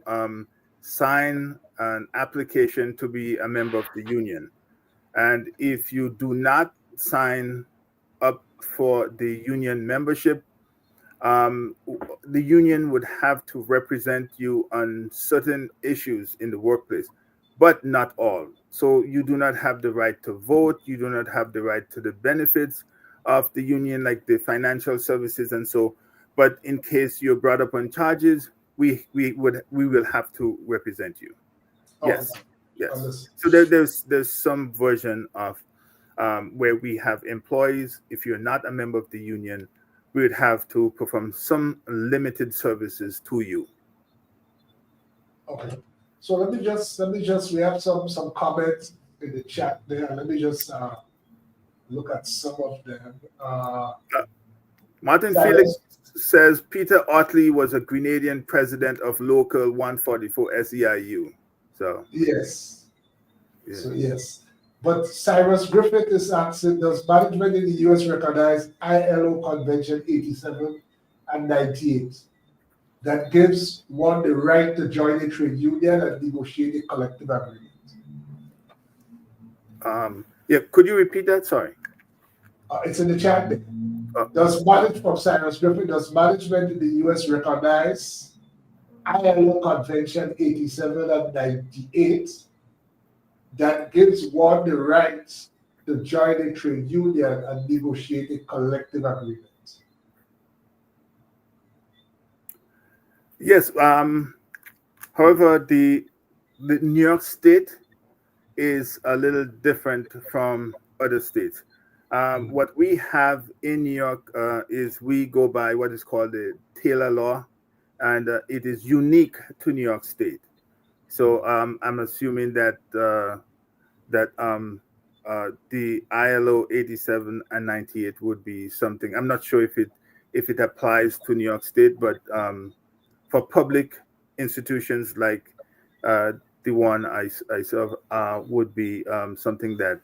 sign an application to be a member of the union, and if you do not sign up for the union membership, the union would have to represent you on certain issues in the workplace, but not all. So you do not have the right to vote. You do not have the right to the benefits of the union, like the financial services and so. But in case you're brought up on charges, we will have to represent you. Yes. So there's some version of where we have employees. If you're not a member of the union, we would have to perform some limited services to you. Okay. So let me just we have some comments in the chat there. Let me just look at some of them. Martin Felix says Peter Otley was a Grenadian president of Local 144 SEIU. So yes. Yeah. So yes. But Cyrus Griffith is asking, does management in the US recognize ILO Convention 87 and 98 that gives one the right to join a trade union and negotiate a collective agreement? Could you repeat that? Sorry. It's in the chat. From Cyrus Griffith, does management in the US recognize ILO Convention 87 and 98 that gives one the right to join a trade union and negotiate a collective agreement? Yes. However, the New York State is a little different from other states. What we have in New York is we go by what is called the Taylor Law, and it is unique to New York State. So I'm assuming that the ILO 87 and 98 would be something. I'm not sure if it applies to New York State, but for public institutions like the one I serve, would be something that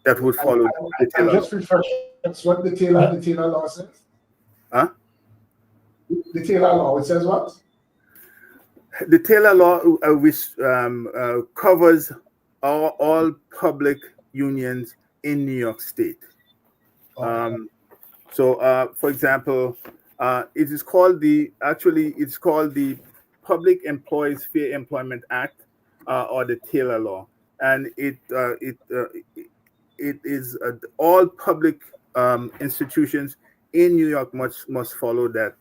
that would follow. I'm just refreshing. That's what the Taylor law says. Huh? The Taylor law, it says what? The Taylor Law, which covers all public unions in New York State. So, for example, It is called it's called the Public Employees Fair Employment Act, or the Taylor Law, and it is all public institutions in New York must follow that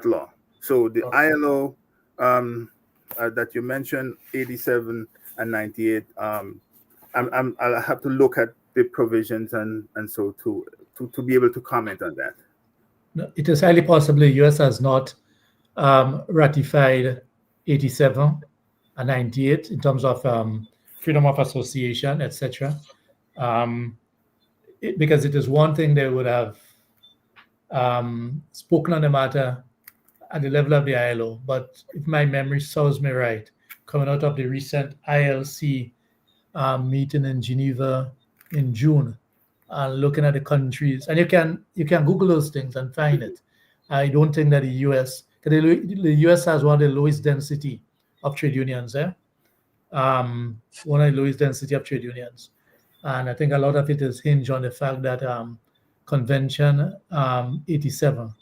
law. So the ILO that you mentioned, 87 and 98. I'll have to look at the provisions and so to be able to comment on that. No, it is highly possible the U.S. has not ratified 87 and 98 in terms of freedom of association, etc. Because it is one thing they would have spoken on the matter at the level of the ILO. But if my memory serves me right, coming out of the recent ILC meeting in Geneva in June, looking at the countries, and you can Google those things and find it. I don't think that the U.S. has one of the lowest density of trade unions. One of the lowest density of trade unions, and I think a lot of it is hinged on the fact that Convention 87,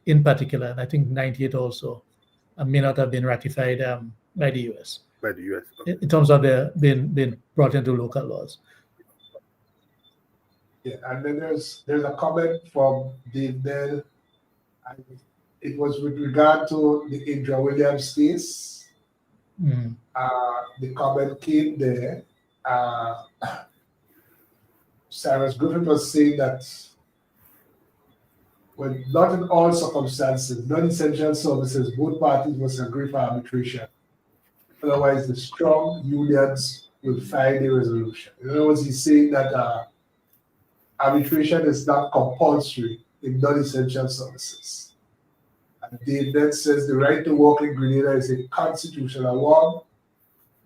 in particular, and I think 98 also, may not have been ratified by the U.S. By the U.S. in terms of their being brought into local laws. Yeah, and then there's a comment from Dave Bell. It was with regard to the Indra Williams case. Mm. The comment came there. Cyrus Griffin was saying that when not in all circumstances, non-essential services, both parties must agree for arbitration. Otherwise, the strong unions will find a resolution. In other words, he's saying that arbitration is not compulsory in non-essential services. And Dave then says the right to work in Grenada is a constitutional one.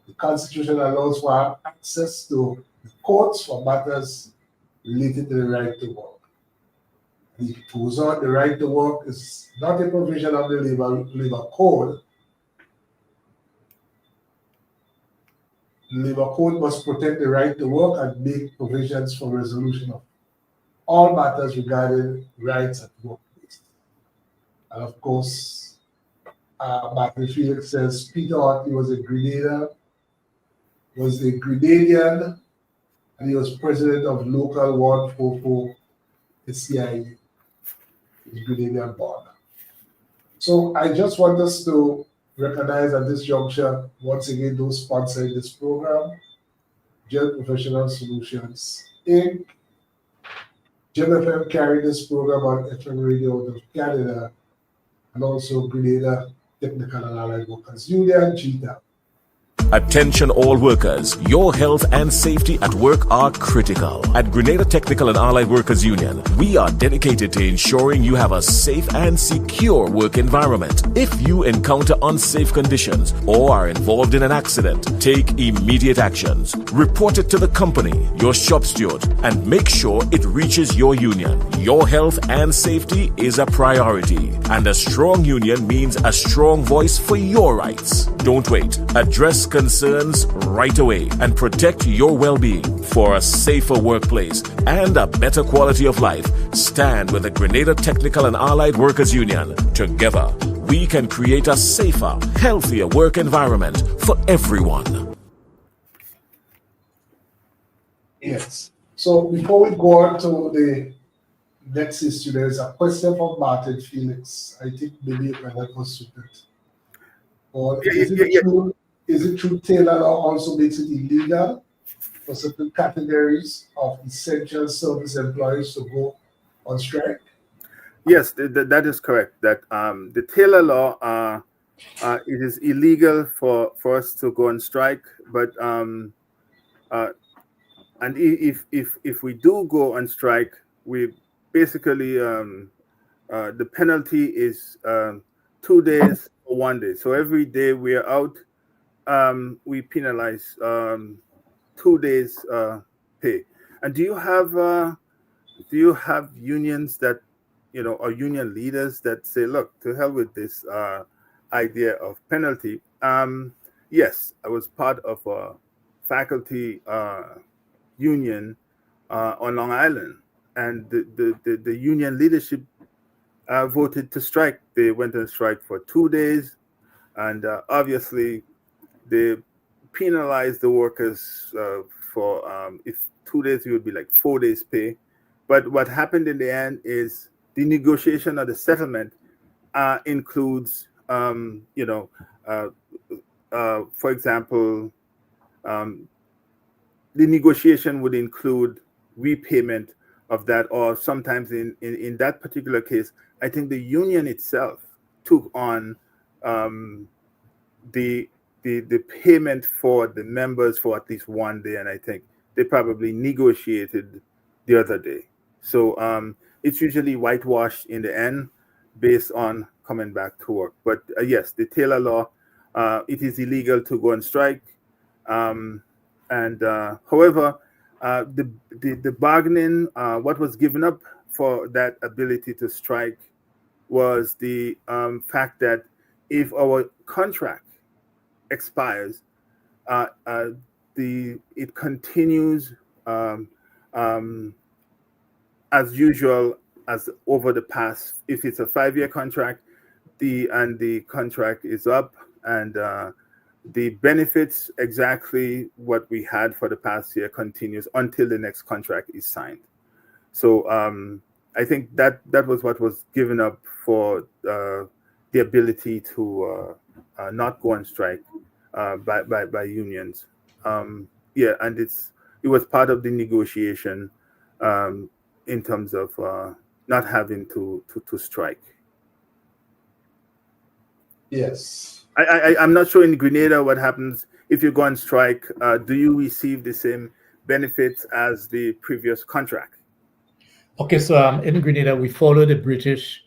The Constitution allows for access to the courts for matters related to the right to work. He goes on, the right to work is not a provision of the labor code. The labor code must protect the right to work and make provisions for resolution of all matters regarding rights at workplace. And of course, Martin Felix says Peter Hartley was a Grenadian, and he was president of Local 144, the CIE, his Grenadian border. So I just want us to recognize at this juncture, once again, those sponsoring this program: Gen Professional Solutions, Inc., Gem FM carried this program on FM radio out of Canada, and also Grenada Technical and Allied Workers Union, GTAP. Attention all workers, your health and safety at work are critical. At Grenada Technical and Allied Workers Union, we are dedicated to ensuring you have a safe and secure work environment. If you encounter unsafe conditions or are involved in an accident, take immediate actions. Report it to the company, your shop steward, and make sure it reaches your union. Your health and safety is a priority, and a strong union means a strong voice for your rights. Don't wait. Address concerns right away and protect your well-being. For a safer workplace and a better quality of life, stand with the Grenada Technical and Allied Workers Union. Together, we can create a safer, healthier work environment for everyone. Yes. So before we go on to the next issue, there's a question from Martin Felix. I think maybe you can help us with it. Or is it true Taylor Law also makes it illegal for certain categories of essential service employees to go on strike? Yes, that is correct. That the Taylor Law, it is illegal for us to go on strike, but and if we do go on strike, we basically the penalty is 2 days or 1 day. So every day we are out, we penalize 2 days pay. And do you have unions that, or union leaders that say, look, to hell with this idea of penalty? Yes, I was part of a faculty union on Long Island, and the union leadership voted to strike. They went on strike for 2 days, and obviously they penalized the workers for if 2 days, it would be like 4 days pay. But what happened in the end is the negotiation of the settlement includes, for example, the negotiation would include repayment of that, or sometimes in that particular case, I think the union itself took on the payment for the members for at least 1 day, and I think they probably negotiated the other day. So it's usually whitewashed in the end based on coming back to work. But yes, the Taylor law, it is illegal to go on strike. However, the bargaining, what was given up for that ability to strike was the fact that if our contract expires, it continues as usual as over the past. If it's a 5-year contract, the contract is up, and the benefits, exactly what we had for the past year, continues until the next contract is signed. So I think that was what was given up for the ability to not go on strike by unions. And it was part of the negotiation in terms of not having to strike. Yes. I'm not sure in Grenada what happens if you go on strike. Do you receive the same benefits as the previous contract? Okay, so in Grenada, we follow the British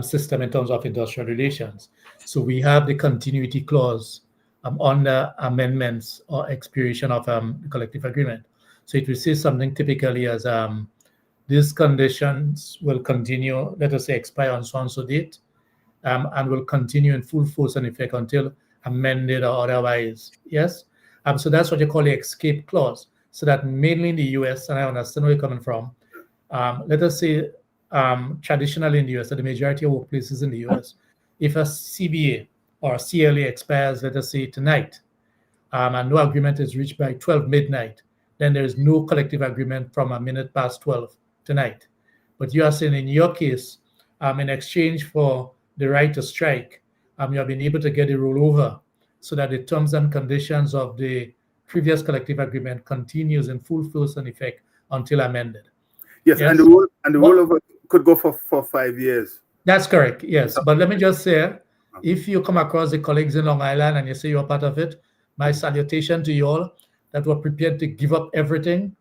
system in terms of industrial relations. So we have the continuity clause on the amendments or expiration of the collective agreement. So it will say something typically as these conditions will continue, let us say, expire on so-and-so date, and will continue in full force and effect until amended or otherwise. Yes? So that's what you call the escape clause. So that mainly in the US, and I understand where you're coming from, let us say traditionally in the US, the majority of workplaces in the US, if a CBA or CLA expires, let us say tonight, and no agreement is reached by 12 midnight, then there is no collective agreement from a minute past 12 tonight. But you are saying in your case, in exchange for the right to strike, you have been able to get a rollover so that the terms and conditions of the previous collective agreement continues in full force and effect until amended. Yes, and the rollover could go for 5 years. That's correct, yes. But let me just say, if you come across the colleagues in Long Island and you say you're part of it, my salutation to you all that were prepared to give up everything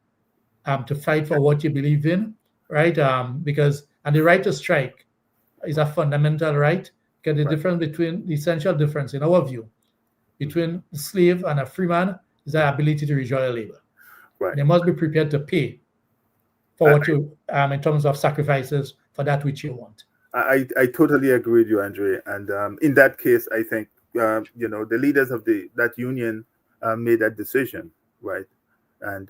to fight for what you believe in, right? Because the right to strike is a fundamental right. Because the essential difference in our view between a slave and a free man is the ability to rejoin labor. Right. They must be prepared to pay for what you, in terms of sacrifices for that which you want. I totally agree with you, Andre. And in that case, I think the leaders of that union made that decision, right? And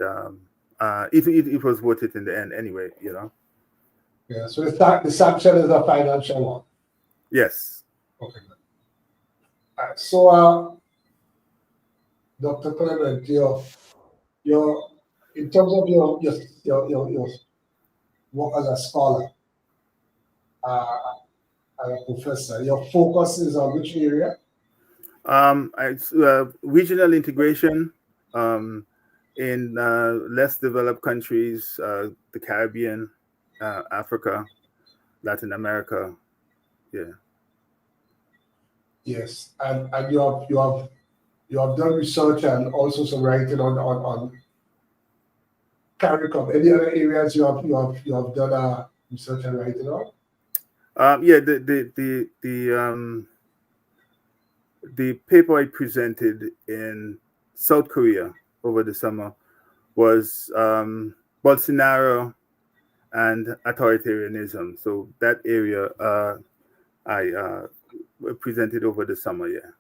it was worth it in the end, anyway. Yeah. So the sanction is a financial one. Yes. Okay. All right. So, Dr. Clement, your in terms of your work as a scholar, as a professor, your focus is on which area? It's regional integration in less developed countries, the Caribbean, Africa, Latin America. Yeah. Yes, and you have done research and also some writing on Caricom. Any other areas you have done research and writing on? The paper I presented in South Korea over the summer was Bolsonaro and authoritarianism. So that area I presented over the summer. Yeah.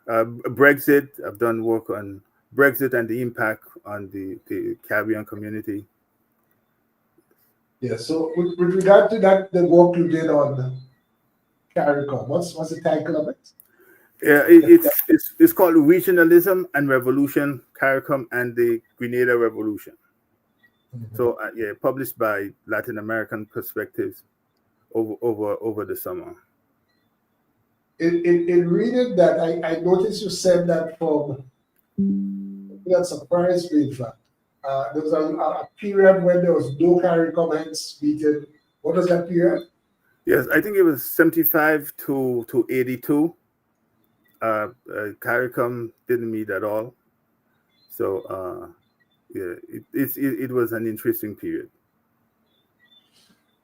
Brexit. I've done work on Brexit and the impact on the Caribbean community. Yeah. So with regard to that, the work you did on Caricom, what's the title of it? Yeah, it's called Regionalism and Revolution, Caricom and the Grenada Revolution. Mhm. So yeah, published by Latin American Perspectives over the summer. In reading that, I noticed you said that from, that surprised me, in fact. There was a period when there was no Caricom hence meeting. What was that period? Yes, I think it was 75 to 82. Caricom didn't meet at all. So yeah, it was an interesting period.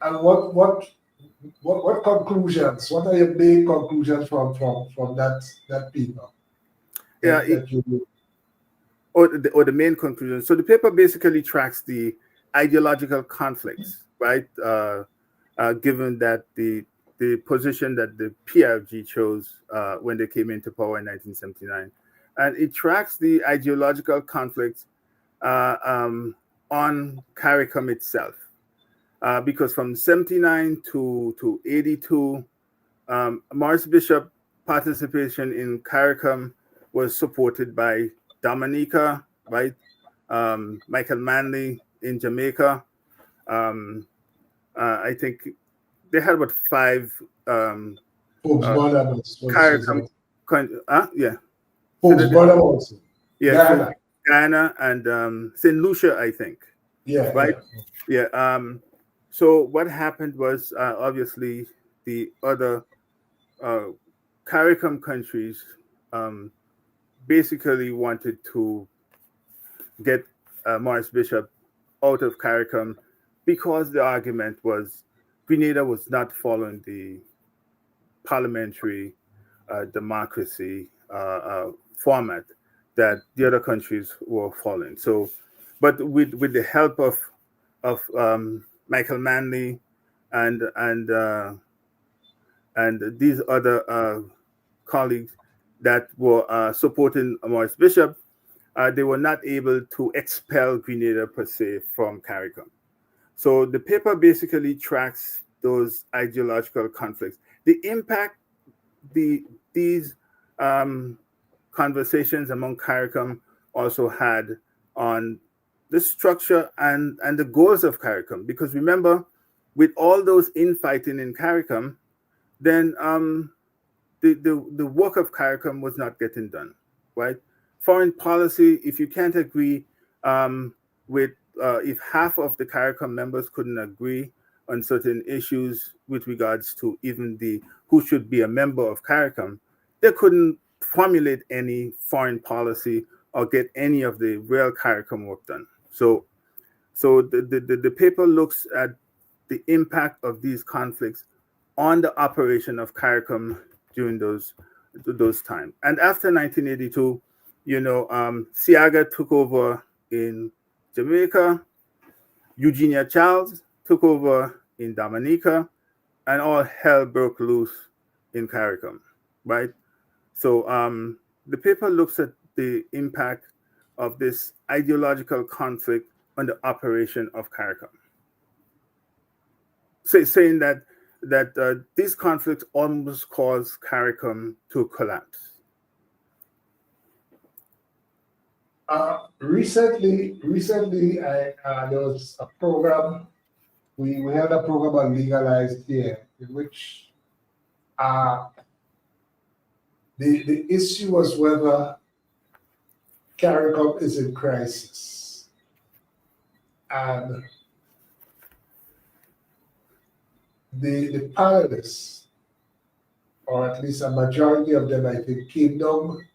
And what conclusions? What are your main conclusions from that paper Yeah, that you did? or the main conclusion. So the paper basically tracks the ideological conflicts, right? Given that the position that the PRG chose when they came into power in 1979, and it tracks the ideological conflicts on CARICOM itself, because from 79 to 82, Morris Bishop participation in CARICOM was supported by Dominica, right? Michael Manley in Jamaica. I think they had about 5 Forbes Border CARICOM. Yeah. Forbes Border also. Yeah, so Guyana and St. Lucia, I think. Yeah. Right? Yeah. So what happened was obviously the other CARICOM countries basically wanted to get Morris Bishop out of CARICOM because the argument was Grenada was not following the parliamentary democracy format that the other countries were following. So, but with the help of Michael Manley and these other colleagues that were supporting Morris Bishop, they were not able to expel Grenada per se from CARICOM. So the paper basically tracks those ideological conflicts, the impact these conversations among CARICOM also had on the structure and the goals of CARICOM. Because remember, with all those infighting in CARICOM, then the work of CARICOM was not getting done, right? Foreign policy, if you can't agree with, if half of the CARICOM members couldn't agree on certain issues with regards to even who should be a member of CARICOM, they couldn't formulate any foreign policy or get any of the real CARICOM work done. So the paper looks at the impact of these conflicts on the operation of CARICOM during those times. And after 1982, Siaga took over in Jamaica, Eugenia Charles took over in Dominica, and all hell broke loose in CARICOM, right? So the paper looks at the impact of this ideological conflict on the operation of CARICOM, saying that these conflicts almost caused CARICOM to collapse. Recently, there was a program. We had a program on Legalized here, in which the issue was whether CARICOM is in crisis, and the panelists, or at least a majority of them, I think, came down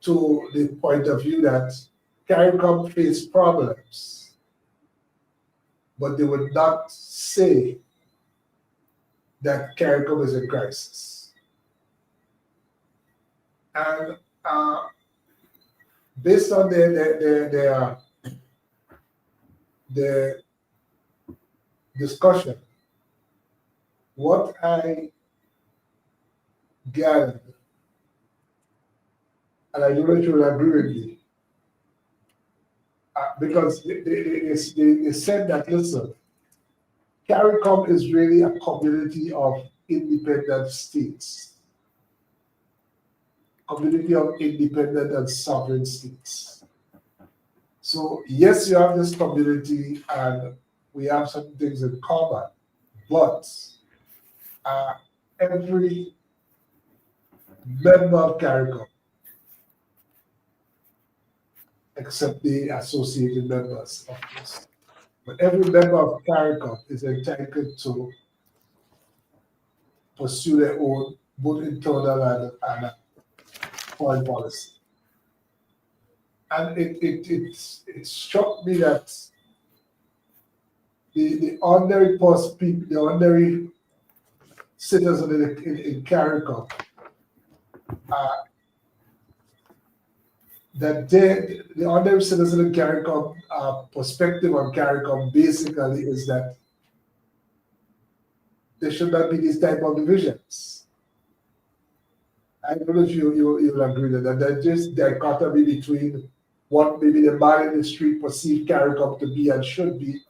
to the point of view that CARICOM faced problems, but they would not say that CARICOM is in crisis. And based on their discussion, what I gathered, and I don't know if you will agree with me, because they said that, listen, Caricom is really a community of independent states, community of independent and sovereign states. So yes, you have this community and we have some things in common, but every member of Caricom, except the associated members, of course, but every member of Caricom is entitled to pursue their own both internal and foreign policy. And it struck me that the ordinary people, the ordinary citizen in Caricom, that the ordinary citizen in Caricom perspective on Caricom basically is that there should not be these type of divisions. I don't know if you'll agree with that. There's just dichotomy between what maybe the man in the street perceived Caricom to be and should be,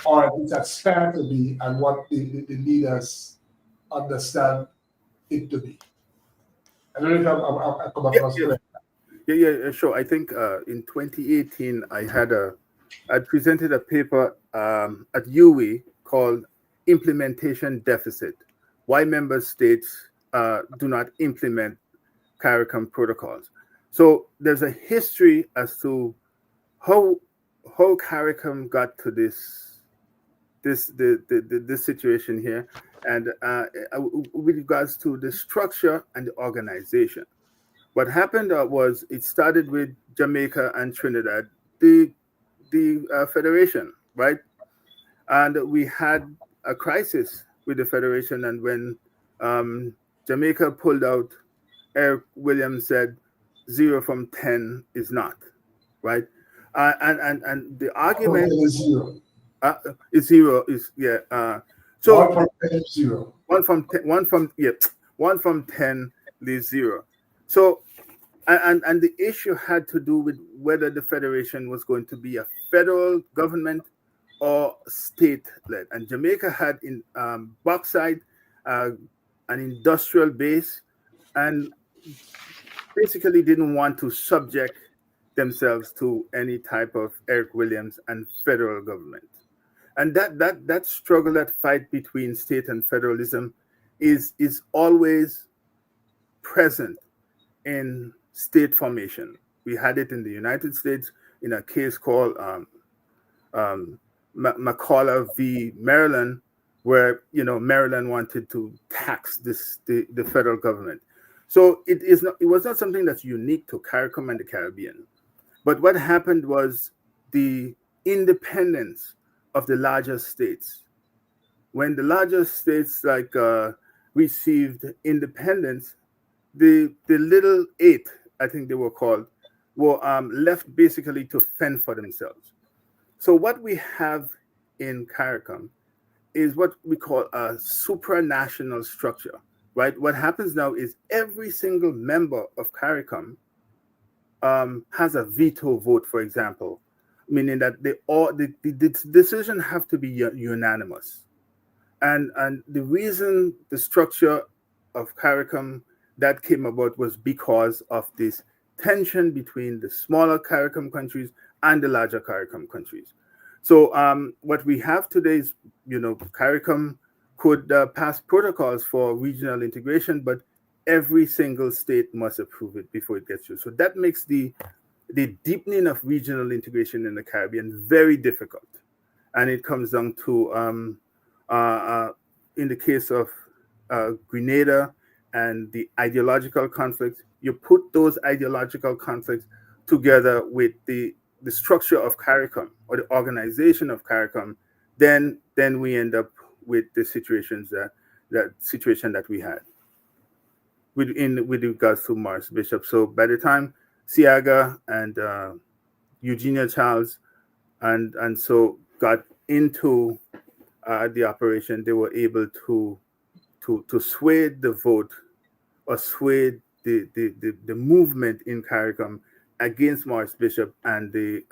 or at least aspire to be, and what the leaders understand it to be. I don't know if I'm come across correct. Yeah, sure. I think in 2018, I presented a paper at UWI called Implementation Deficit, Why Member States Do Not Implement Caricom Protocols. So there's a history as to how Caricom got to this situation here, and with regards to the structure and the organization. What happened was it started with Jamaica and Trinidad, the federation, right? And we had a crisis with the federation, and when Jamaica pulled out, Eric Williams said 0 from 10 is not, right? And the argument is 0. Is 0 is so 1 from 10 is 0. 1 from 10 leaves 0. So, and the issue had to do with whether the federation was going to be a federal government or state-led. And Jamaica had in bauxite, an industrial base, and basically didn't want to subject themselves to any type of Eric Williams and federal government. And that struggle, that fight between state and federalism is always present in state formation. We had it in the United States in a case called McCullough v. Maryland, where Maryland wanted to tax the federal government. So it was not something that's unique to Caricom and the Caribbean. But what happened was the independence of the larger states. When the larger states received independence, the little 8, I think they were called, were left basically to fend for themselves. So what we have in Caricom is what we call a supranational structure, right? What happens now is every single member of Caricom has a veto vote, for example, meaning that the decision have to be unanimous. And the reason the structure of Caricom that came about was because of this tension between the smaller Caricom countries and the larger Caricom countries. So what we have today is, Caricom could pass protocols for regional integration, but every single state must approve it before it gets through. So that makes the deepening of regional integration in the Caribbean very difficult. And it comes down to, in the case of Grenada and the ideological conflicts, you put those ideological conflicts together with the structure of Caricom or the organization of Caricom, then we end up with the situation that we had with regards to Morris Bishop. So by the time Siaga and Eugenia Charles and so got into the operation, they were able to sway the vote or sway the movement in Caricom against Morris Bishop and the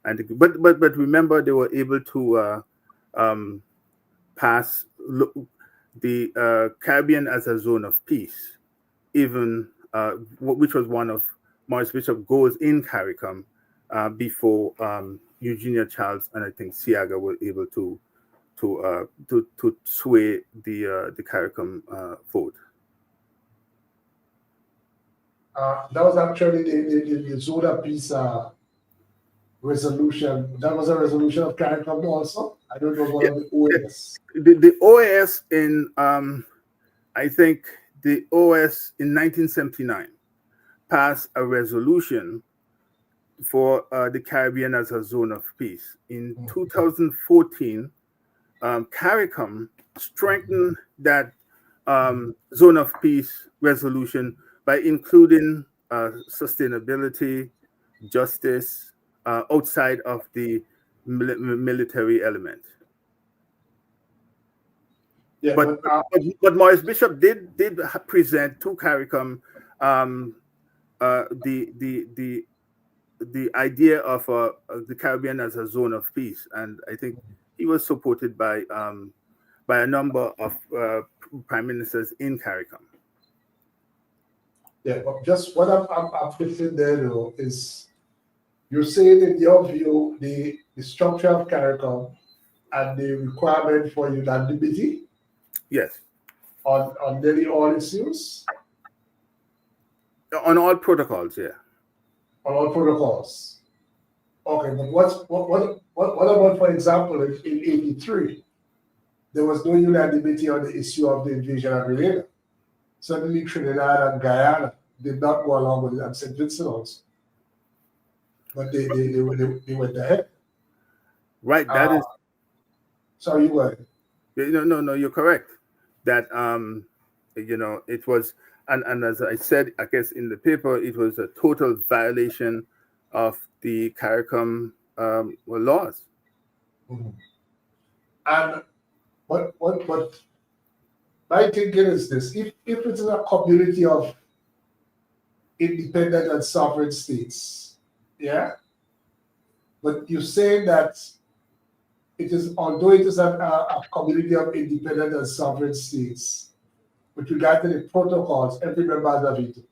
but remember, they were able to pass the Caribbean as a zone of peace, even which was one of Maurice Bishop's goals in Caricom before Eugenia Charles and I think Siaga were able to sway the Caricom vote. That was actually the zone of peace resolution. That was a resolution of Caricom also. I don't know what the OAS. The OAS in I think the OAS in 1979 passed a resolution for the Caribbean as a zone of peace. In 2014, Caricom strengthened that zone of peace resolution by including sustainability, justice outside of the military element. Yeah, but Maurice Bishop did present to Caricom the idea of the Caribbean as a zone of peace, and I think he was supported by a number of prime ministers in Caricom. Yeah, but just what I'm fixing there though is you're saying in your view the structure of Caricom and the requirement for unanimity. Yes. On nearly all issues. On all protocols, yeah. On all protocols. Okay, but what about, for example, in '83, there was no unanimity on the issue of the invasion of Grenada. Suddenly, Trinidad and Guyana did not go along with it, and St. Vincent also. But they went ahead. Right. That is. Sorry, you were. No, you're correct. That it was, and as I said, I guess in the paper, it was a total violation of the Caricom laws. Mm-hmm. And what my thinking is this: if it is a community of independent and sovereign states, yeah, but you say that it is, although it is a community of independent and sovereign states, with regard to the protocols, every member has a veto.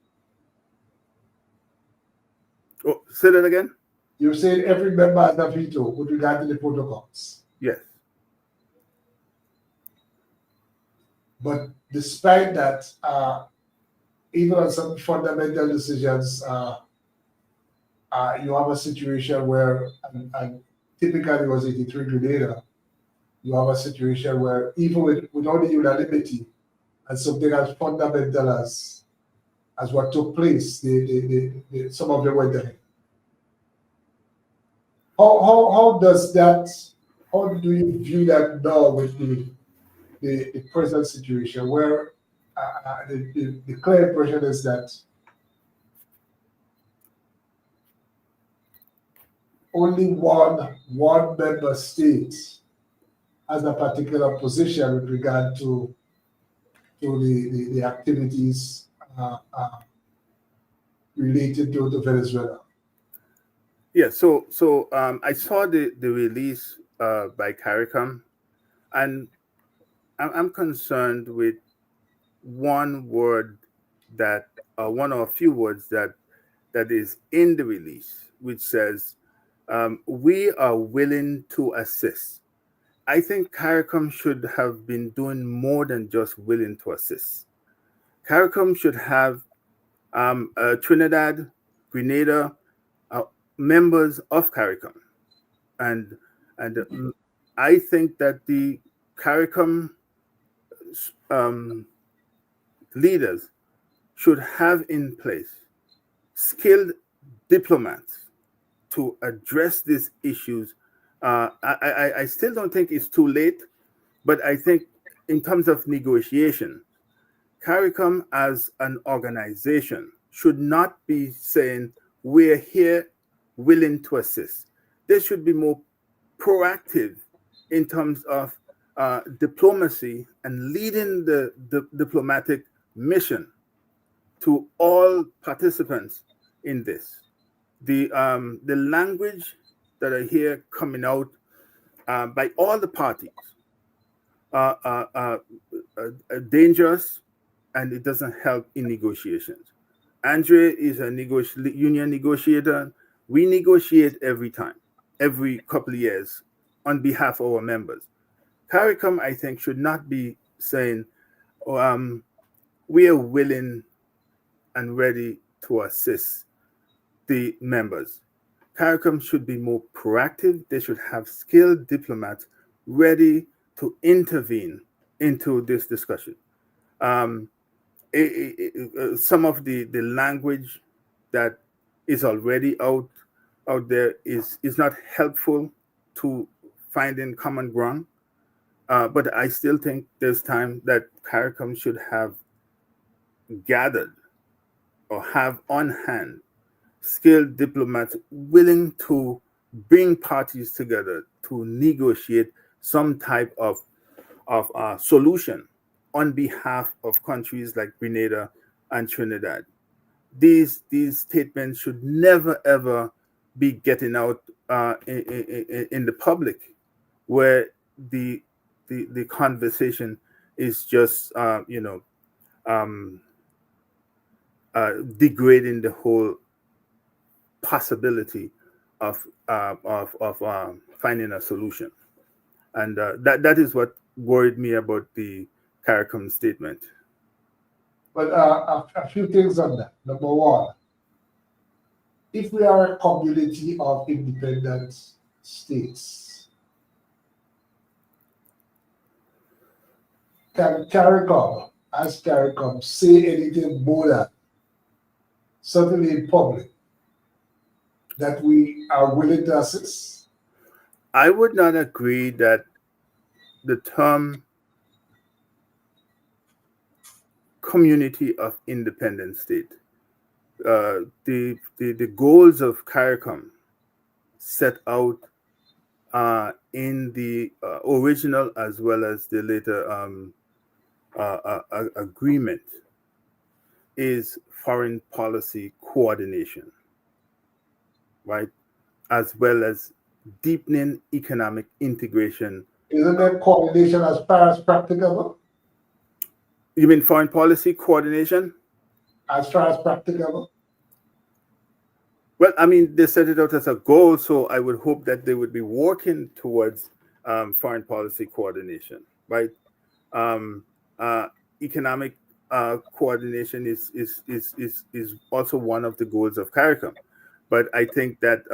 Oh, say that again? You're saying every member has a veto with regard to the protocols. Yes. But despite that, even on some fundamental decisions, you have a situation where, and typically it was '83 Grenada, you have a situation where even without the unanimity and something as fundamental as what took place, some of them went ahead. How do you view that now with the present situation where the clear impression is that only one member state has a particular position with regard to the activities related to Venezuela? Yeah, so I saw the release by Caricom, and I'm concerned with one word one or a few words that is in the release, which says, we are willing to assist. I think Caricom should have been doing more than just willing to assist. Caricom should have Trinidad, Grenada, members of Caricom, and I think that the Caricom leaders should have in place skilled diplomats to address these issues. I still don't think it's too late, but I think in terms of negotiation, Caricom as an organization should not be saying we're here willing to assist. They should be more proactive in terms of diplomacy and leading the diplomatic mission to all participants in this. The language that are here coming out by all the parties are dangerous, and it doesn't help in negotiations. Andre is a union negotiator. We negotiate every couple of years on behalf of our members. Caricom, I think, should not be saying, we are willing and ready to assist the members. Caricom should be more proactive. They should have skilled diplomats ready to intervene into this discussion. Some of the language that is already out there is not helpful to finding common ground. But I still think there's time that Caricom should have gathered or have on hand skilled diplomats willing to bring parties together to negotiate some type of solution on behalf of countries like Grenada and Trinidad. These statements should never ever be getting out in the public, where the conversation is just degrading the whole possibility of finding a solution. And that is what worried me about the Caricom statement. But a few things on that. Number one, if we are a community of independent states, can Caricom, as Caricom, say anything more than, certainly in public, that we are willing to assist? I would not agree that the term community of independent state, the goals of Caricom set out in the original as well as the later agreement is foreign policy coordination, right? As well as deepening economic integration. Isn't that coordination as far as practicable? You mean foreign policy coordination? As far as practicable? Well, I mean, they set it out as a goal, so I would hope that they would be working towards foreign policy coordination, right? Economic coordination is also one of the goals of Caricom. But I think that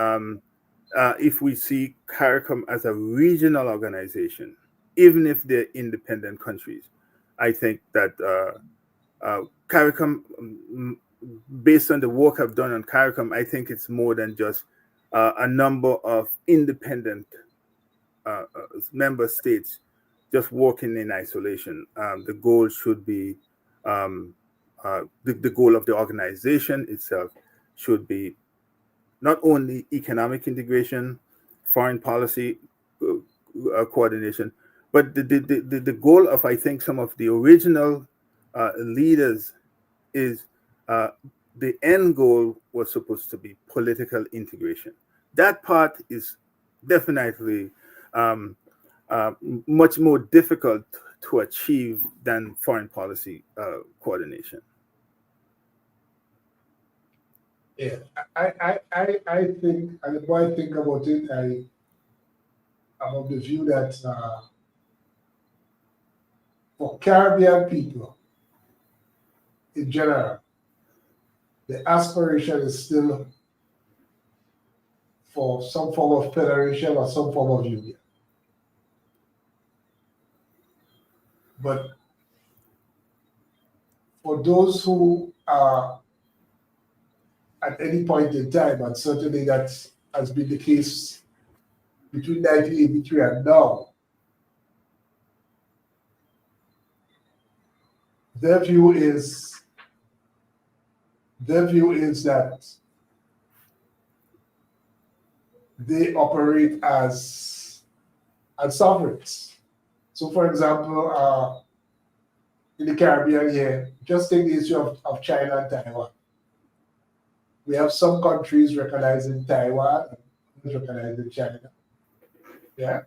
if we see Caricom as a regional organization, even if they're independent countries, I think that Caricom, based on the work I've done on Caricom, I think it's more than just a number of independent member states just working in isolation. The goal should be, the goal of the organization itself should be not only economic integration, foreign policy coordination, but the goal of, I think, some of the original leaders is the end goal was supposed to be political integration. That part is definitely much more difficult to achieve than foreign policy coordination. Yeah, I think, and the more I think about it, I'm of the view that for Caribbean people in general, the aspiration is still for some form of federation or some form of union. But for those who are at any point in time, and certainly that has been the case between 1983 and now, their view is that they operate as sovereigns. So, for example, in the Caribbean here, just take the issue of China and Taiwan. We have some countries recognizing Taiwan, is recognized in China. Yeah.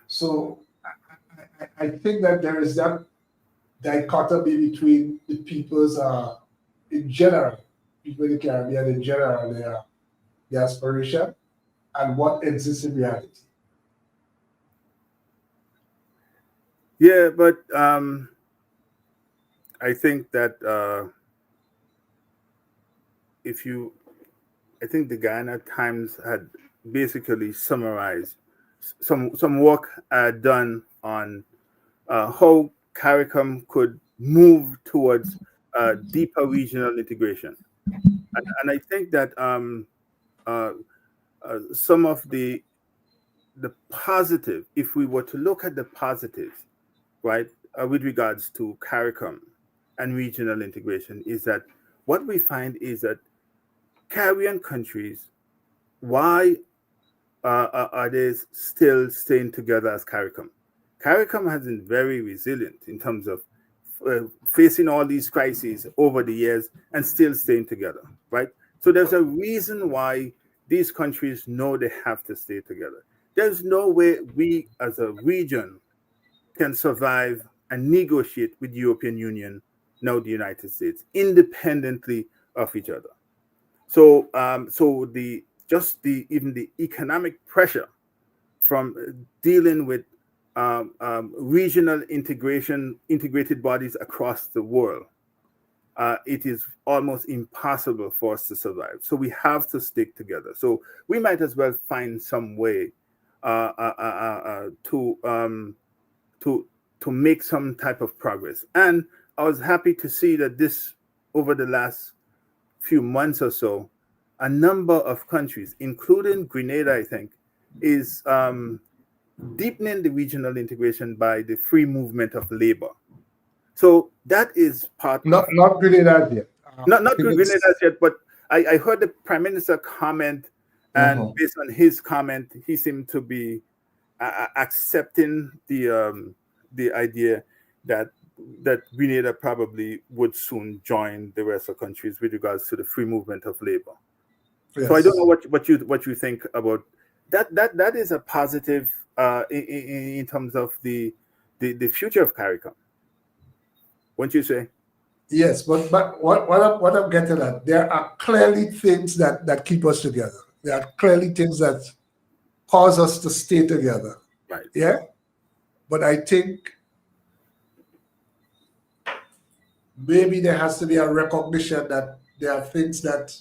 So I think that there is that dichotomy between the peoples in general, people in the Caribbean in general, their aspiration and what exists in reality. Yeah, but I think that I think the Guyana Times had basically summarized some work done on how Caricom could move towards deeper regional integration, and I think that some of the positive, if we were to look at the positives, right, with regards to Caricom and regional integration, is that what we find is that Caribbean countries, why are they still staying together as Caricom? Caricom has been very resilient in terms of facing all these crises over the years and still staying together, right? So there's a reason why these countries know they have to stay together. There's no way we as a region can survive and negotiate with the European Union, now the United States, independently of each other. So, even the economic pressure from dealing with regional integrated bodies across the world, it is almost impossible for us to survive. So we have to stick together. So we might as well find some way to make some type of progress. And I was happy to see that this, over the last few months or so, a number of countries, including Grenada, I think, is deepening the regional integration by the free movement of labor. So that is part not Grenada yet. Not Grenada yet, but I heard the Prime Minister comment, and based on his comment, he seemed to be accepting the idea that Grenada probably would soon join the rest of countries with regards to the free movement of labor. Yes. So I don't know what you think about that. That is a positive in terms of the future of Caricom. Wouldn't you say? Yes, but what I'm getting at, there are clearly things that keep us together. There are clearly things that cause us to stay together. Right. Yeah. But I think maybe there has to be a recognition that there are things that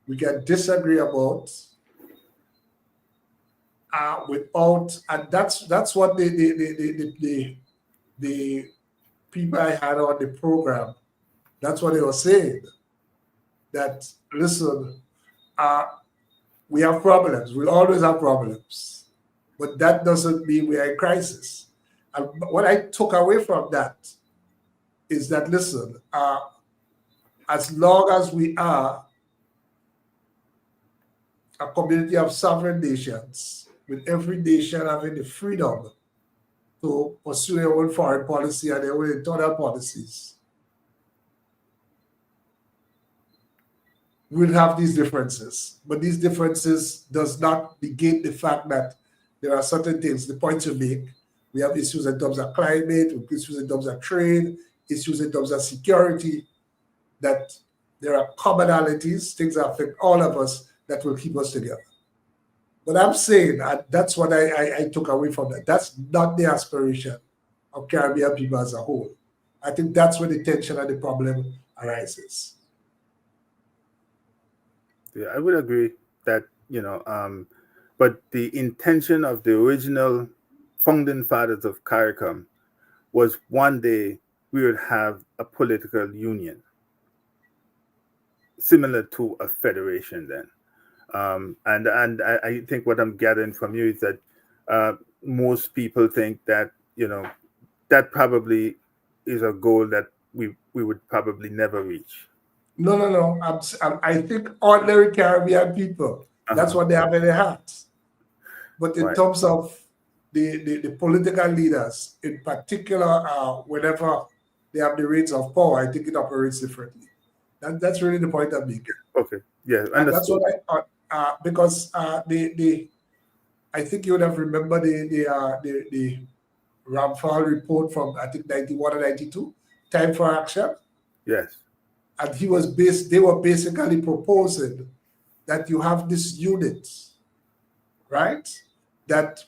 we can disagree about without, and that's what the people I had on the program, that's what they were saying. That listen, we have problems. We'll always have problems, but that doesn't mean we are in crisis. And what I took away from that is that listen, as long as we are a community of sovereign nations, with every nation having the freedom to pursue their own foreign policy and their own internal policies, we'll have these differences. But these differences does not negate the fact that there are certain things, the points you make. We have issues in terms of climate, issues in terms of trade, issues in terms of security, that there are commonalities, things that affect all of us that will keep us together. But I'm saying that's what I took away from that. That's not the aspiration of Caribbean people as a whole. I think that's where the tension and the problem arises. Yeah, I would agree that, but the intention of the original founding fathers of Caricom was one day we would have a political union similar to a federation then. And I think what I'm gathering from you is that most people think that, that probably is a goal that we would probably never reach. No. I think ordinary Caribbean people, that's what they have in their hearts. But in terms of the political leaders, in particular, whenever they have the reins of power, I think it operates differently. That's really the point I'm making. Okay, yeah, and that's what because I think you would have remembered the Ramphal report from, I think, 91 or 92, Time for Action. Yes. And they were basically proposing that you have this unit, right? That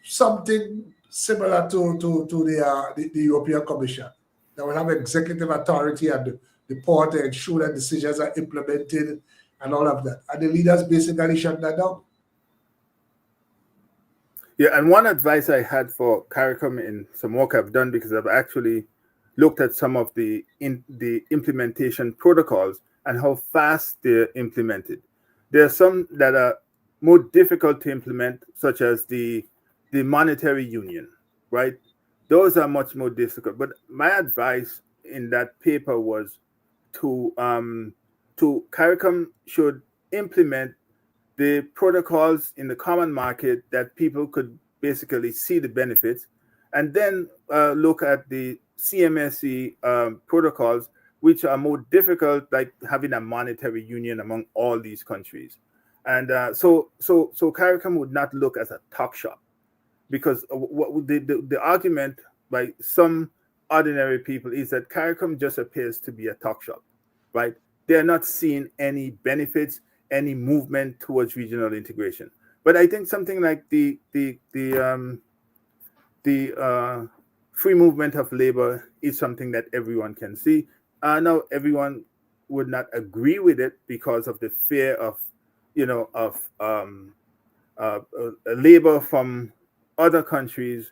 something similar to the European Commission, that will have executive authority and the power to ensure that decisions are implemented and all of that. And the leaders basically shut that down. Yeah, and one advice I had for Caricom in some work I've done, because I've actually looked at some of the implementation protocols and how fast they're implemented. There are some that are more difficult to implement, such as the monetary union, right? Those are much more difficult. But my advice in that paper was to Caricom should implement the protocols in the common market that people could basically see the benefits, and then look at the CMSE protocols, which are more difficult, like having a monetary union among all these countries. And so Caricom would not look as a talk shop, because what the argument by some ordinary people is that Caricom just appears to be a talk shop, right? They're not seeing any benefits, any movement towards regional integration. But I think something like the free movement of labor is something that everyone can see. Now, everyone would not agree with it because of the fear of, labor from other countries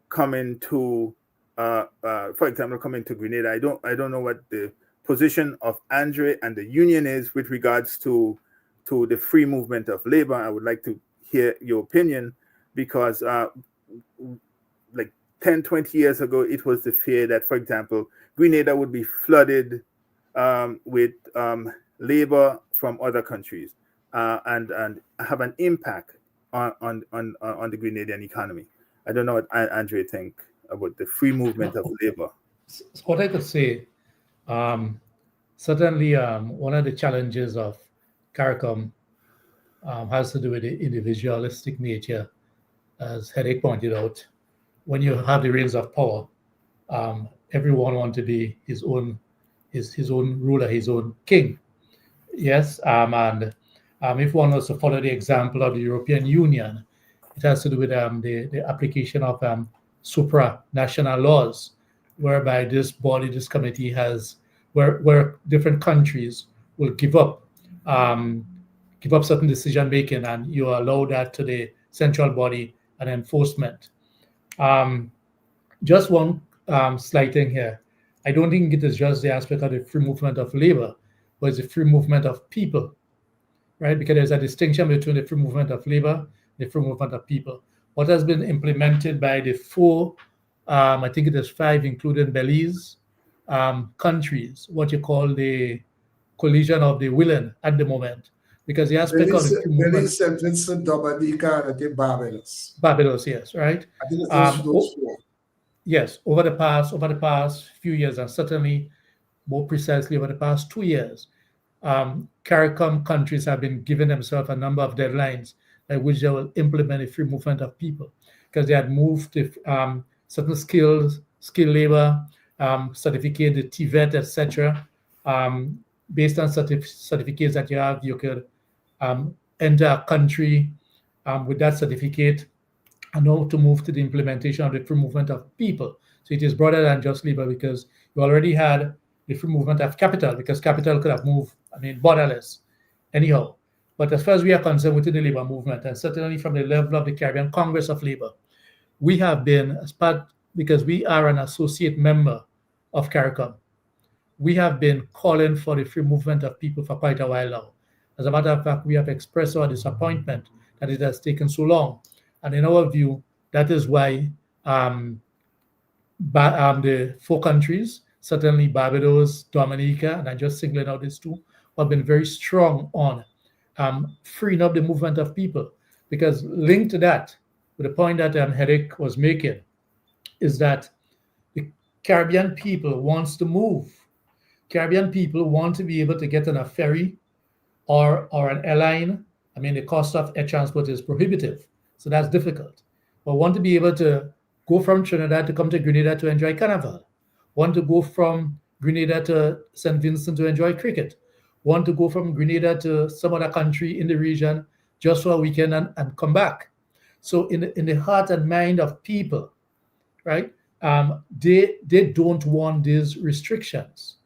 coming to, for example, coming to Grenada. I don't know what the position of Andre and the union is with regards to the free movement of labor. I would like to hear your opinion, because like 10, 20 years ago, it was the fear that, for example, Grenada would be flooded with labor from other countries and have an impact on the Grenadian economy. I don't know what Andre think about the free movement of labor. So what I could say, certainly one of the challenges of Caricom has to do with the individualistic nature, as Hedek pointed out. When you have the reins of power, everyone wants to be his own ruler, his own king. Yes, and if one was to follow the example of the European Union, it has to do with the application of supranational laws, whereby this body, this committee has, where different countries will give up certain decision making, and you allow that to the central body and enforcement. Just one slight thing here. I don't think it is just the aspect of the free movement of labor, but it's the free movement of people, right? Because there's a distinction between the free movement of labor and the free movement of people. What has been implemented by the four, I think it is 5, including Belize, countries, what you call the coalition of the willing at the moment, because the aspect of the free movement. Belize, St. Vincent, Dominica, and I think Barbados. Barbados, yes, right. I think it's those four. Yes, over the past few years, and certainly more precisely over the past 2 years, Caricom countries have been giving themselves a number of deadlines by which they will implement a free movement of people, because they had moved to certain skill labor, certificate, the TVET, etc. Based on certificates that you have, you could enter a country with that certificate, and now to move to the implementation of the free movement of people. So it is broader than just labor, because you already had the free movement of capital, because capital could have moved, borderless anyhow. But as far as we are concerned within the labor movement, and certainly from the level of the Caribbean Congress of Labor, we have been, as part, because we are an associate member of Caricom, we have been calling for the free movement of people for quite a while now. As a matter of fact, we have expressed our disappointment that it has taken so long. And in our view, that is why the 4 countries, certainly Barbados, Dominica, and I just singling out these 2, have been very strong on freeing up the movement of people. Because linked to that, with the point that Hedek was making, is that the Caribbean people wants to move. Caribbean people want to be able to get on a ferry or an airline, I mean, the cost of air transport is prohibitive. So that's difficult. But want to be able to go from Trinidad to come to Grenada to enjoy Carnival. Want to go from Grenada to St. Vincent to enjoy cricket. Want to go from Grenada to some other country in the region just for a weekend and come back. So in the heart and mind of people, right, they don't want these restrictions.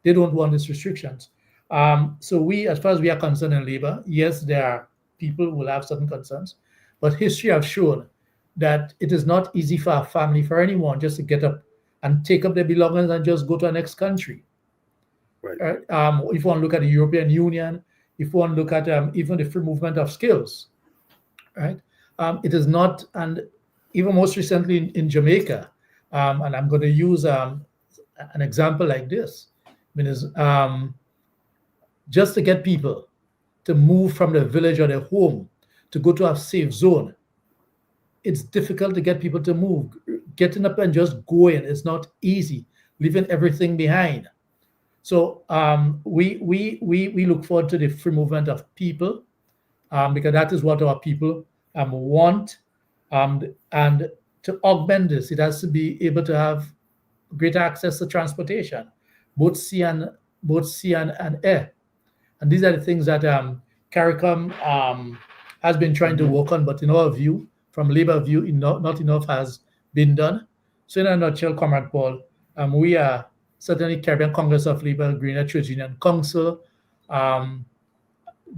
They don't want these restrictions. So we, as far as we are concerned in labor, yes, there are people who will have certain concerns, but history has shown that it is not easy for a family, for anyone, just to get up and take up their belongings and just go to the next country. Right. If you want to look at the European Union, if you want to look at even the free movement of skills, right? It is not, and even most recently in Jamaica, and I'm going to use an example like this. I mean, is just to get people to move from their village or their home to go to a safe zone. It's difficult to get people to move. Getting up and just going is not easy. Leaving everything behind. So we look forward to the free movement of people because that is what our people want. And to augment this, it has to be able to have greater access to transportation, both sea and air. And these are the things that Caricom has been trying to work on, but in our view, from labor view, not enough has been done. So in a nutshell, Comrade Paul, we are certainly Caribbean Congress of Labor, Grenada Trade Union Council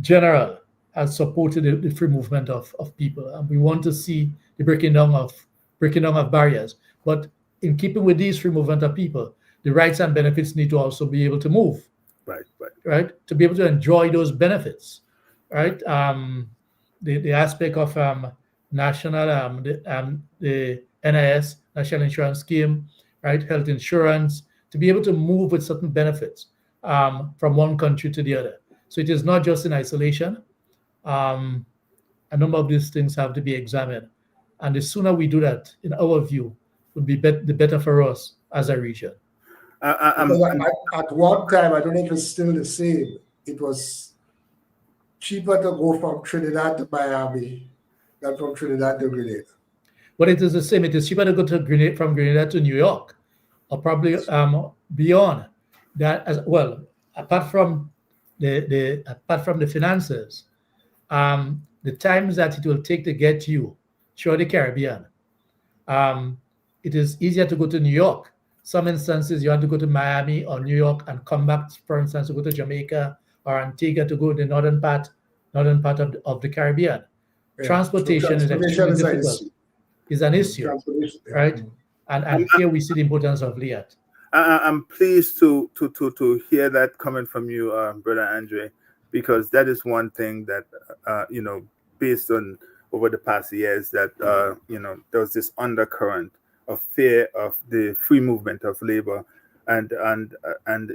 General has supported the free movement of people. And we want to see the breaking down of barriers. But in keeping with these free movement of people, the rights and benefits need to also be able to move. Right, to be able to enjoy those benefits, right? The aspect of national, the NIS, National Insurance Scheme, right? Health insurance, to be able to move with certain benefits from one country to the other. So it is not just in isolation. A number of these things have to be examined. And the sooner we do that, in our view, would be the better for us as a region. At one time, I don't know if it's still the same, it was cheaper to go from Trinidad to Miami than from Trinidad to Grenada. But it is the same. It is cheaper to go to from Grenada to New York, or probably beyond that as well. Apart from the finances, the times that it will take to get you through the Caribbean, it is easier to go to New York. Some instances you have to go to Miami or New York and come back, for instance, to go to Jamaica or Antigua to go to the northern part of the Caribbean. Yeah. Transportation is extremely difficult. Is an issue, right? And here we see the importance of LIAT. I'm pleased to hear that coming from you, Brother Andre, because that is one thing that based on over the past years that there was this undercurrent of fear of the free movement of labor, and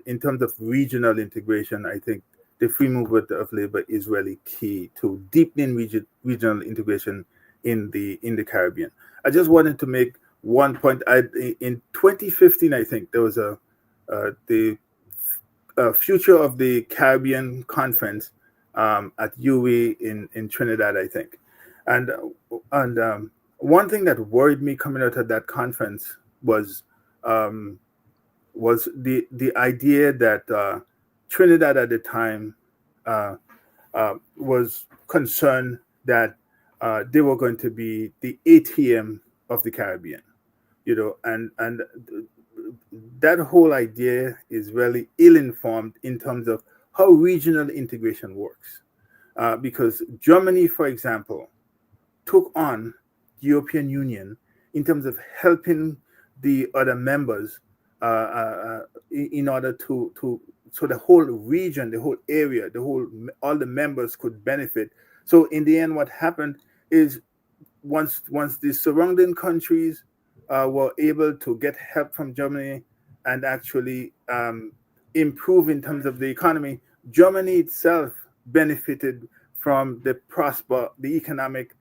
in terms of regional integration, I think the free movement of labor is really key to deepening regional integration in the Caribbean. I just wanted to make one point. In 2015, I think there was the Future of the Caribbean conference at UWI in Trinidad, I think, and one thing that worried me coming out of that conference was the idea that Trinidad at the time was concerned that they were going to be the ATM of the Caribbean, and that whole idea is really ill-informed in terms of how regional integration works, because Germany, for example, took on the European Union in terms of helping the other members in order to so the whole region, the whole area, all the members could benefit. So in the end, what happened is once the surrounding countries were able to get help from Germany and actually improve in terms of the economy, Germany itself benefited from the economic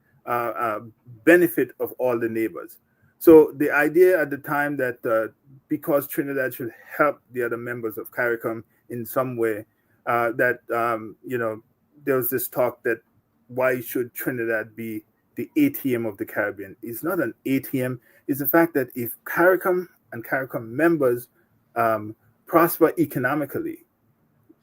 benefit of all the neighbors. So the idea at the time that because Trinidad should help the other members of Caricom in some way, that there was this talk that why should Trinidad be the ATM of the Caribbean? It's not an ATM. It's the fact that if Caricom and Caricom members prosper economically,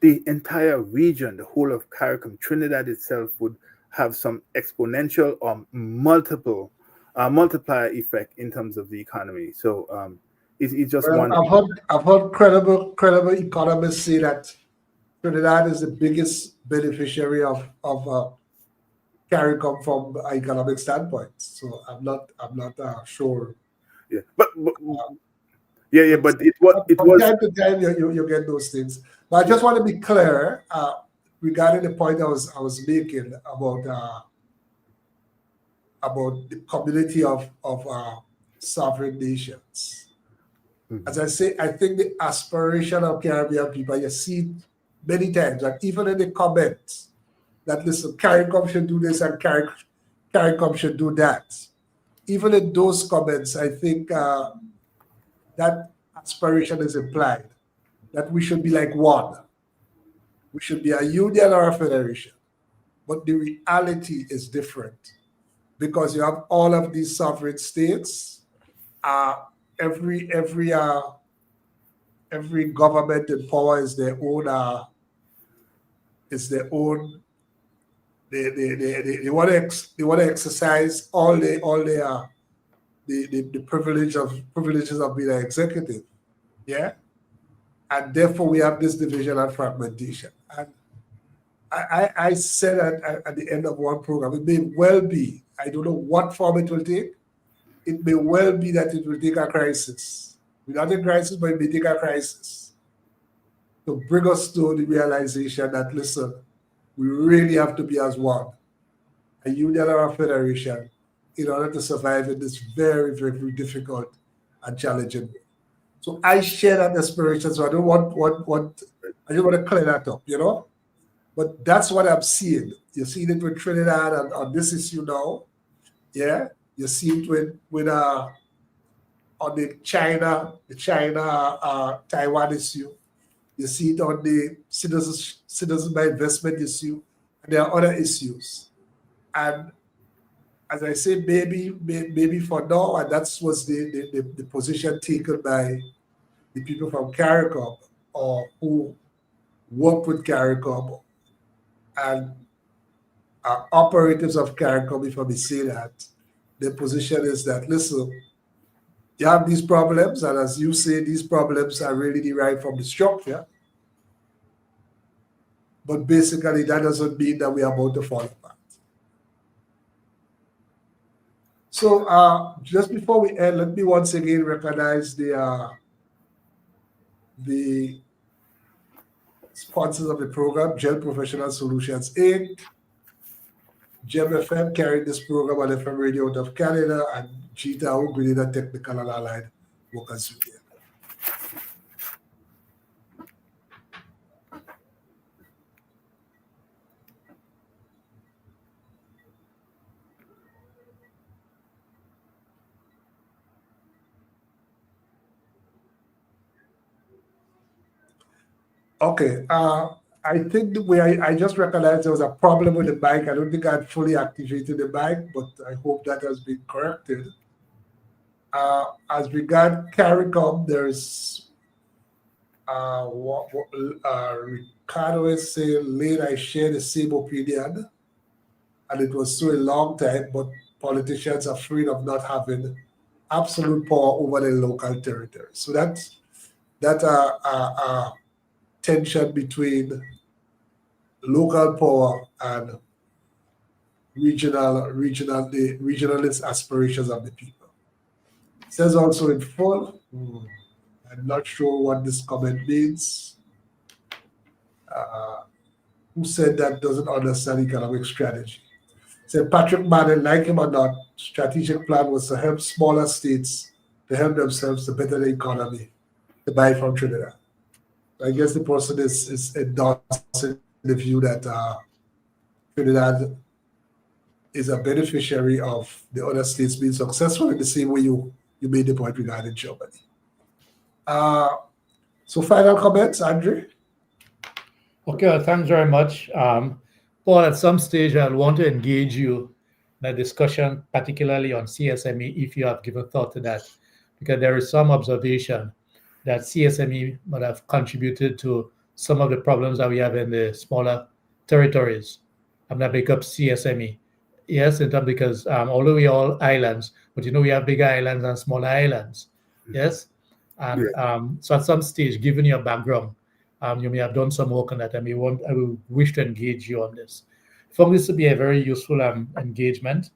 the entire region, the whole of Caricom, Trinidad itself would have some exponential or multiplier effect in terms of the economy. So it's just one. I've heard credible economists say that Trinidad is the biggest beneficiary of Caricom from an economic standpoint. So I'm not sure. Yeah, but it was from time to time you get those things. But I just want to be clear regarding the point I was making about the community of sovereign nations. Mm-hmm. As I say, I think the aspiration of Caribbean people, you see it many times, like even in the comments, that listen, Caricom should do this and Caricom should do that. Even in those comments, I think that aspiration is implied, that we should be like one. We should be a union or a federation. But the reality is different because you have all of these sovereign states. Every government in power is their own. They want to exercise all the privileges of being an executive, yeah, and therefore we have this division and fragmentation. And I said at the end of one program, it may well be, I don't know what form it will take. It may well be that it will take a crisis. We're not in crisis, but it may take a crisis to bring us to the realization that, listen, we really have to be as one, a union or a federation, in order to survive in this very, very difficult and challenging way. So I share that aspiration. So I don't want I just want to clear that up, you know. But that's what I'm seeing. You're seeing it with Trinidad on this issue now. Yeah. You see it with on the China Taiwan issue. You see it on the citizen by investment issue, and there are other issues. And as I say, maybe for now, and that was the position taken by the people from Caricom or who work with Caricom and are operatives of Caricom, if I may say that. Their position is that, listen, you have these problems, and as you say, these problems are really derived from the structure. But basically, that doesn't mean that we are about to fall apart. So just before we end, let me once again recognize the sponsors of the program, GEL Professional Solutions Inc., GEM FM carried this program on FM radio out of Canada, and GTAO, Grenada Technical and Allied Workers Union. Okay, I think I just realized there was a problem with the mic. I don't think I'd fully activated the mic, but I hope that has been corrected. As regard Caricom, there's Ricardo is saying, late I share the same opinion, and it was so a long time, but politicians are afraid of not having absolute power over the local territory. So that's tension between local power and regionalist aspirations of the people. It says also in full, I'm not sure what this comment means. Who said that doesn't understand economic strategy? Said Patrick Madden, like him or not, strategic plan was to help smaller states to help themselves to better the economy, to buy from Trinidad. I guess the person is endorsing the view that Trinidad is a beneficiary of the other states being successful in the same way you made the point regarding Germany. So final comments, Andre? Okay, thanks very much. Paul, at some stage, I'll want to engage you in a discussion, particularly on CSME, if you have given thought to that, because there is some observation that CSME might have contributed to some of the problems that we have in the smaller territories. I'm not big up CSME. Yes, in terms because although we are all islands, but we have bigger islands and smaller islands. Yes, and so at some stage, given your background, you may have done some work on that. I will wish to engage you on this. I found this to be a very useful engagement.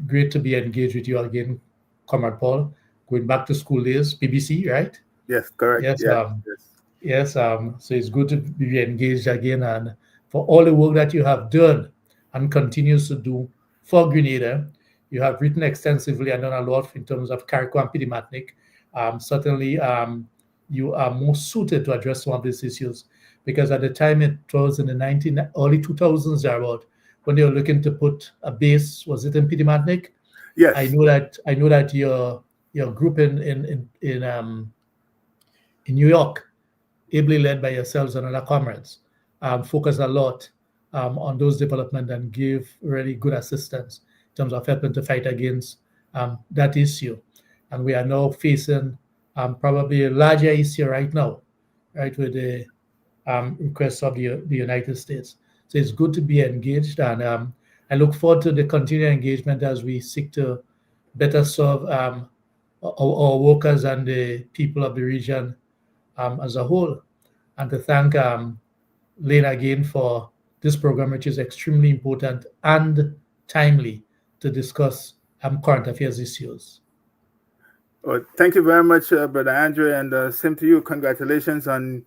Great to be engaged with you again, Comrade Paul. Going back to school days, BBC, right? Yes, correct. Yes, yes. So it's good to be engaged again, and for all the work that you have done and continues to do for Grenada. You have written extensively and done a lot in terms of Caricom and Pedimatnic. Certainly, you are more suited to address some of these issues, because at the time it was in the early 2000s thereabout, when they were looking to put a base, was it in Pedimatnic? Yes. I know that your group in New York, ably led by yourselves and other comrades, focus a lot on those development and give really good assistance in terms of helping to fight against that issue. And we are now facing probably a larger issue right now, right, with the requests of the United States. So it's good to be engaged, and I look forward to the continued engagement as we seek to better serve our workers and the people of the region as a whole. And to thank Lane again for this program, which is extremely important and timely to discuss current affairs issues. Well, thank you very much, Brother Andrew, and same to you. Congratulations on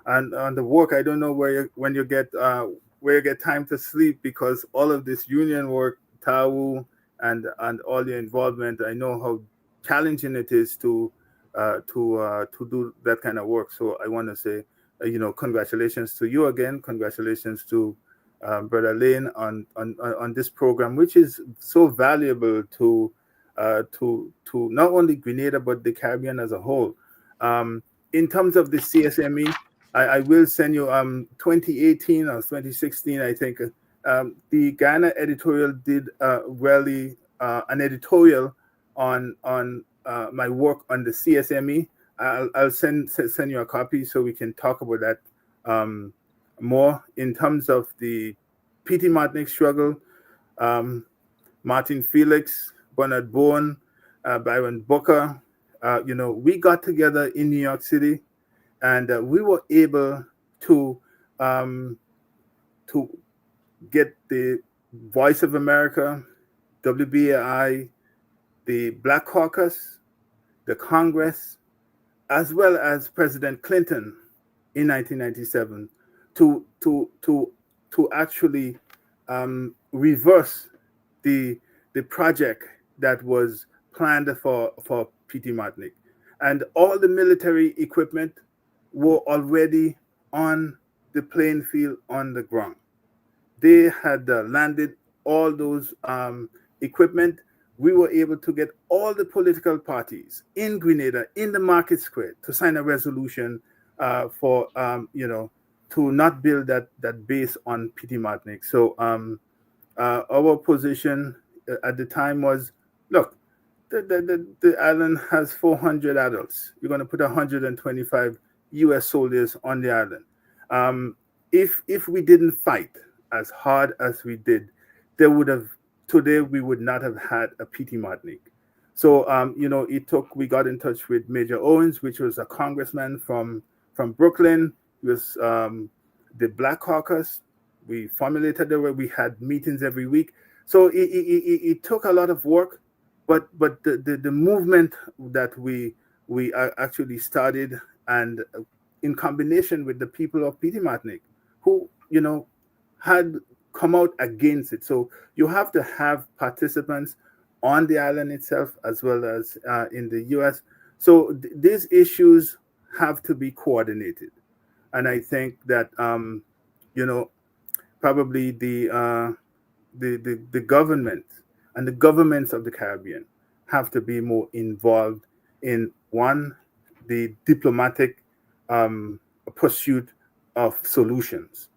the work. I don't know where you get time to sleep, because all of this union work, TAU, and all your involvement. I know how challenging it is to do that kind of work. So I want to say, congratulations to you again. Congratulations to Brother Lane on this program, which is so valuable to not only Grenada but the Caribbean as a whole. In terms of the CSME, I will send you 2018 or 2016, I think. The Ghana editorial did really an editorial on my work on the CSME. I'll send you a copy so we can talk about that more. In terms of the Pedimatnic struggle, Martin Felix, Bernard Bowen, Byron Booker, we got together in New York City, and we were able to get the Voice of America, WBAI, the Black Caucus, the Congress, as well as President Clinton in 1997 to actually reverse the project that was planned for Pedimatnic. And all the military equipment were already on the playing field on the ground. They had landed all those equipment. We were able to get all the political parties in Grenada, in the Market Square, to sign a resolution for, to not build that base on Pedimatnic. So our position at the time was, look, the island has 400 adults. You're going to put 125 U.S. soldiers on the island. If we didn't fight as hard as we did, today we would not have had a Pedimatnic. So, we got in touch with Major Owens, which was a congressman from Brooklyn. He was the Black Caucus. We formulated the way. We had meetings every week. So it took a lot of work, but the movement that we actually started, and in combination with the people of Pedimatnic, who had come out against it. So you have to have participants on the island itself as well as in the U.S. So these issues have to be coordinated, and I think that probably the government and the governments of the Caribbean have to be more involved in the diplomatic pursuit of solutions.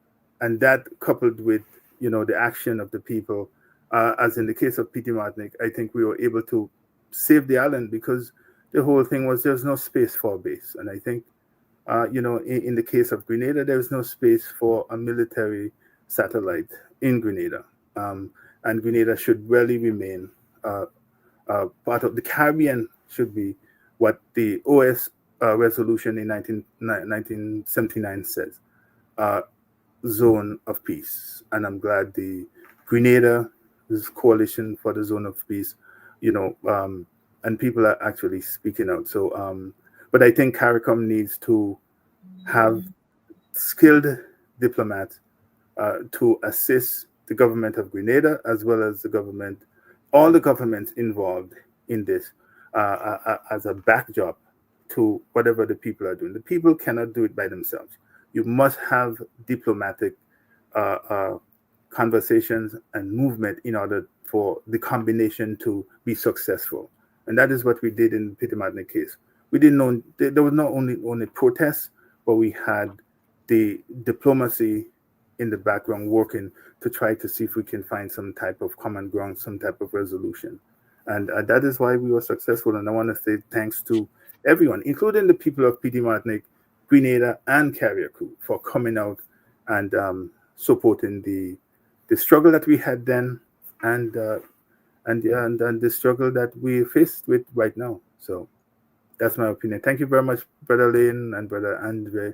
And that coupled with, the action of the people, as in the case of P.T. Martinique, I think we were able to save the island because the whole thing was there's no space for a base. And I think, in the case of Grenada, there's no space for a military satellite in Grenada. And Grenada should really remain part of the Caribbean, should be what the OS resolution in 1979 says, zone of peace. And I'm glad the Grenada, this coalition for the zone of peace, and people are actually speaking out. So, but I think Caricom needs to have skilled diplomats to assist the government of Grenada, as well as all the governments involved in this, as a backdrop to whatever the people are doing. The people cannot do it by themselves. You must have diplomatic conversations and movement in order for the combination to be successful. And that is what we did in the P.T. Martinique case. We didn't know, there was not only protests, but we had the diplomacy in the background working to try to see if we can find some type of common ground, some type of resolution. And that is why we were successful. And I want to say thanks to everyone, including the people of P.T. Martinique, Grenada, and Carrier Crew for coming out and supporting the struggle that we had then and the struggle that we faced with right now. So that's my opinion. Thank you very much, Brother Lane and Brother Andre.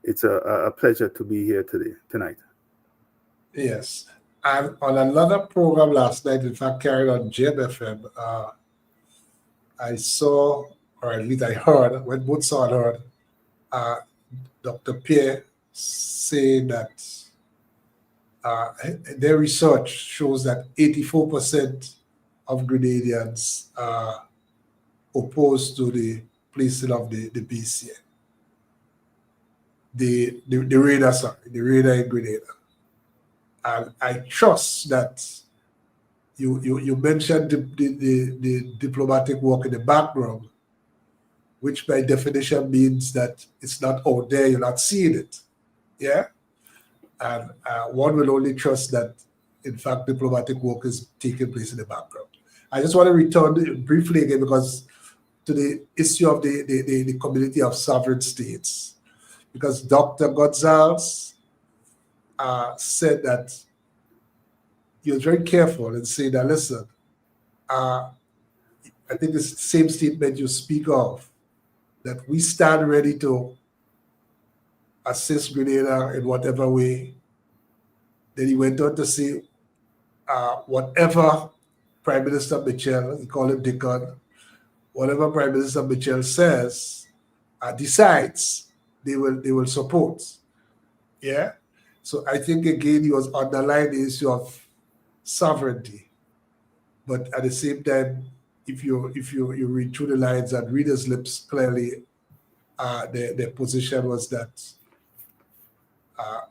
It's a pleasure to be here tonight. Yes. And on another program last night, in fact, carried on JMFM, I saw, or at least I heard, when both saw and heard, Dr. Pierre say that their research shows that 84% of Grenadians are opposed to the placing of the BCN. The radar in Grenada. And I trust that you mentioned the diplomatic work in the background, which by definition means that it's not out there, you're not seeing it. Yeah? And one will only trust that, in fact, diplomatic work is taking place in the background. I just want to return briefly again because to the issue of the community of sovereign states, because Dr. Gonzalez said that he was very careful in saying that, listen, I think it's the same statement you speak of, that we stand ready to assist Grenada in whatever way. Then he went on to say, whatever Prime Minister Mitchell, he called him Dickon, whatever Prime Minister Mitchell says, decides, they will support. Yeah? So I think, again, he was underlying the issue of sovereignty. But at the same time, if you read through the lines and readers' lips, clearly their position was that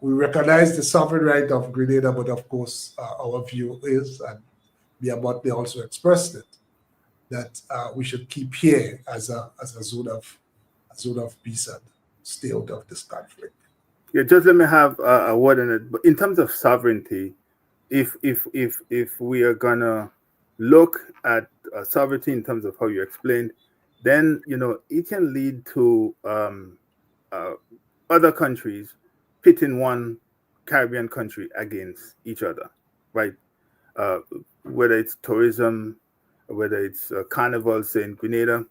we recognize the sovereign right of Grenada, but of course our view is, and Miamot, they also expressed it, that we should keep here as a zone of peace and stay out of this conflict. Yeah, just let me have a word on it. But in terms of sovereignty, if we are gonna look at sovereignty in terms of how you explained, then it can lead to other countries pitting one Caribbean country against each other, right? Whether it's tourism, whether it's carnival, say in Grenada,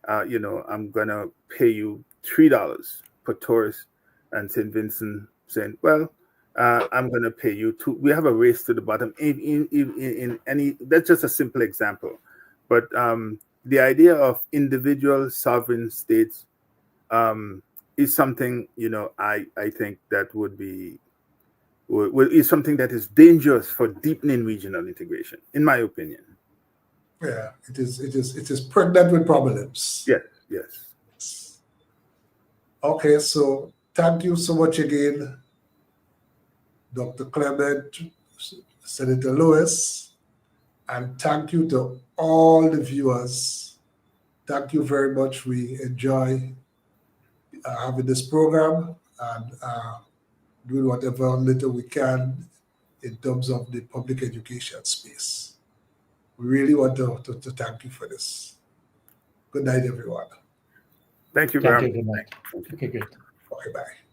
I'm gonna pay you $3 per tourist, and St. Vincent saying, well, I'm going to pay you $2. We have a race to the bottom. In any, that's just a simple example. But the idea of individual sovereign states is something, I think that is something that is dangerous for deepening regional integration, in my opinion. Yeah, it is pregnant with problems. Yes. Okay, so thank you so much again, Dr. Clement, Senator Lewis, and thank you to all the viewers. Thank you very much. We enjoy having this program, and doing whatever little we can in terms of the public education space. We really want to thank you for this. Good night, everyone. Thank you Thank very you. much. Good night. Okay, great. Okay, bye.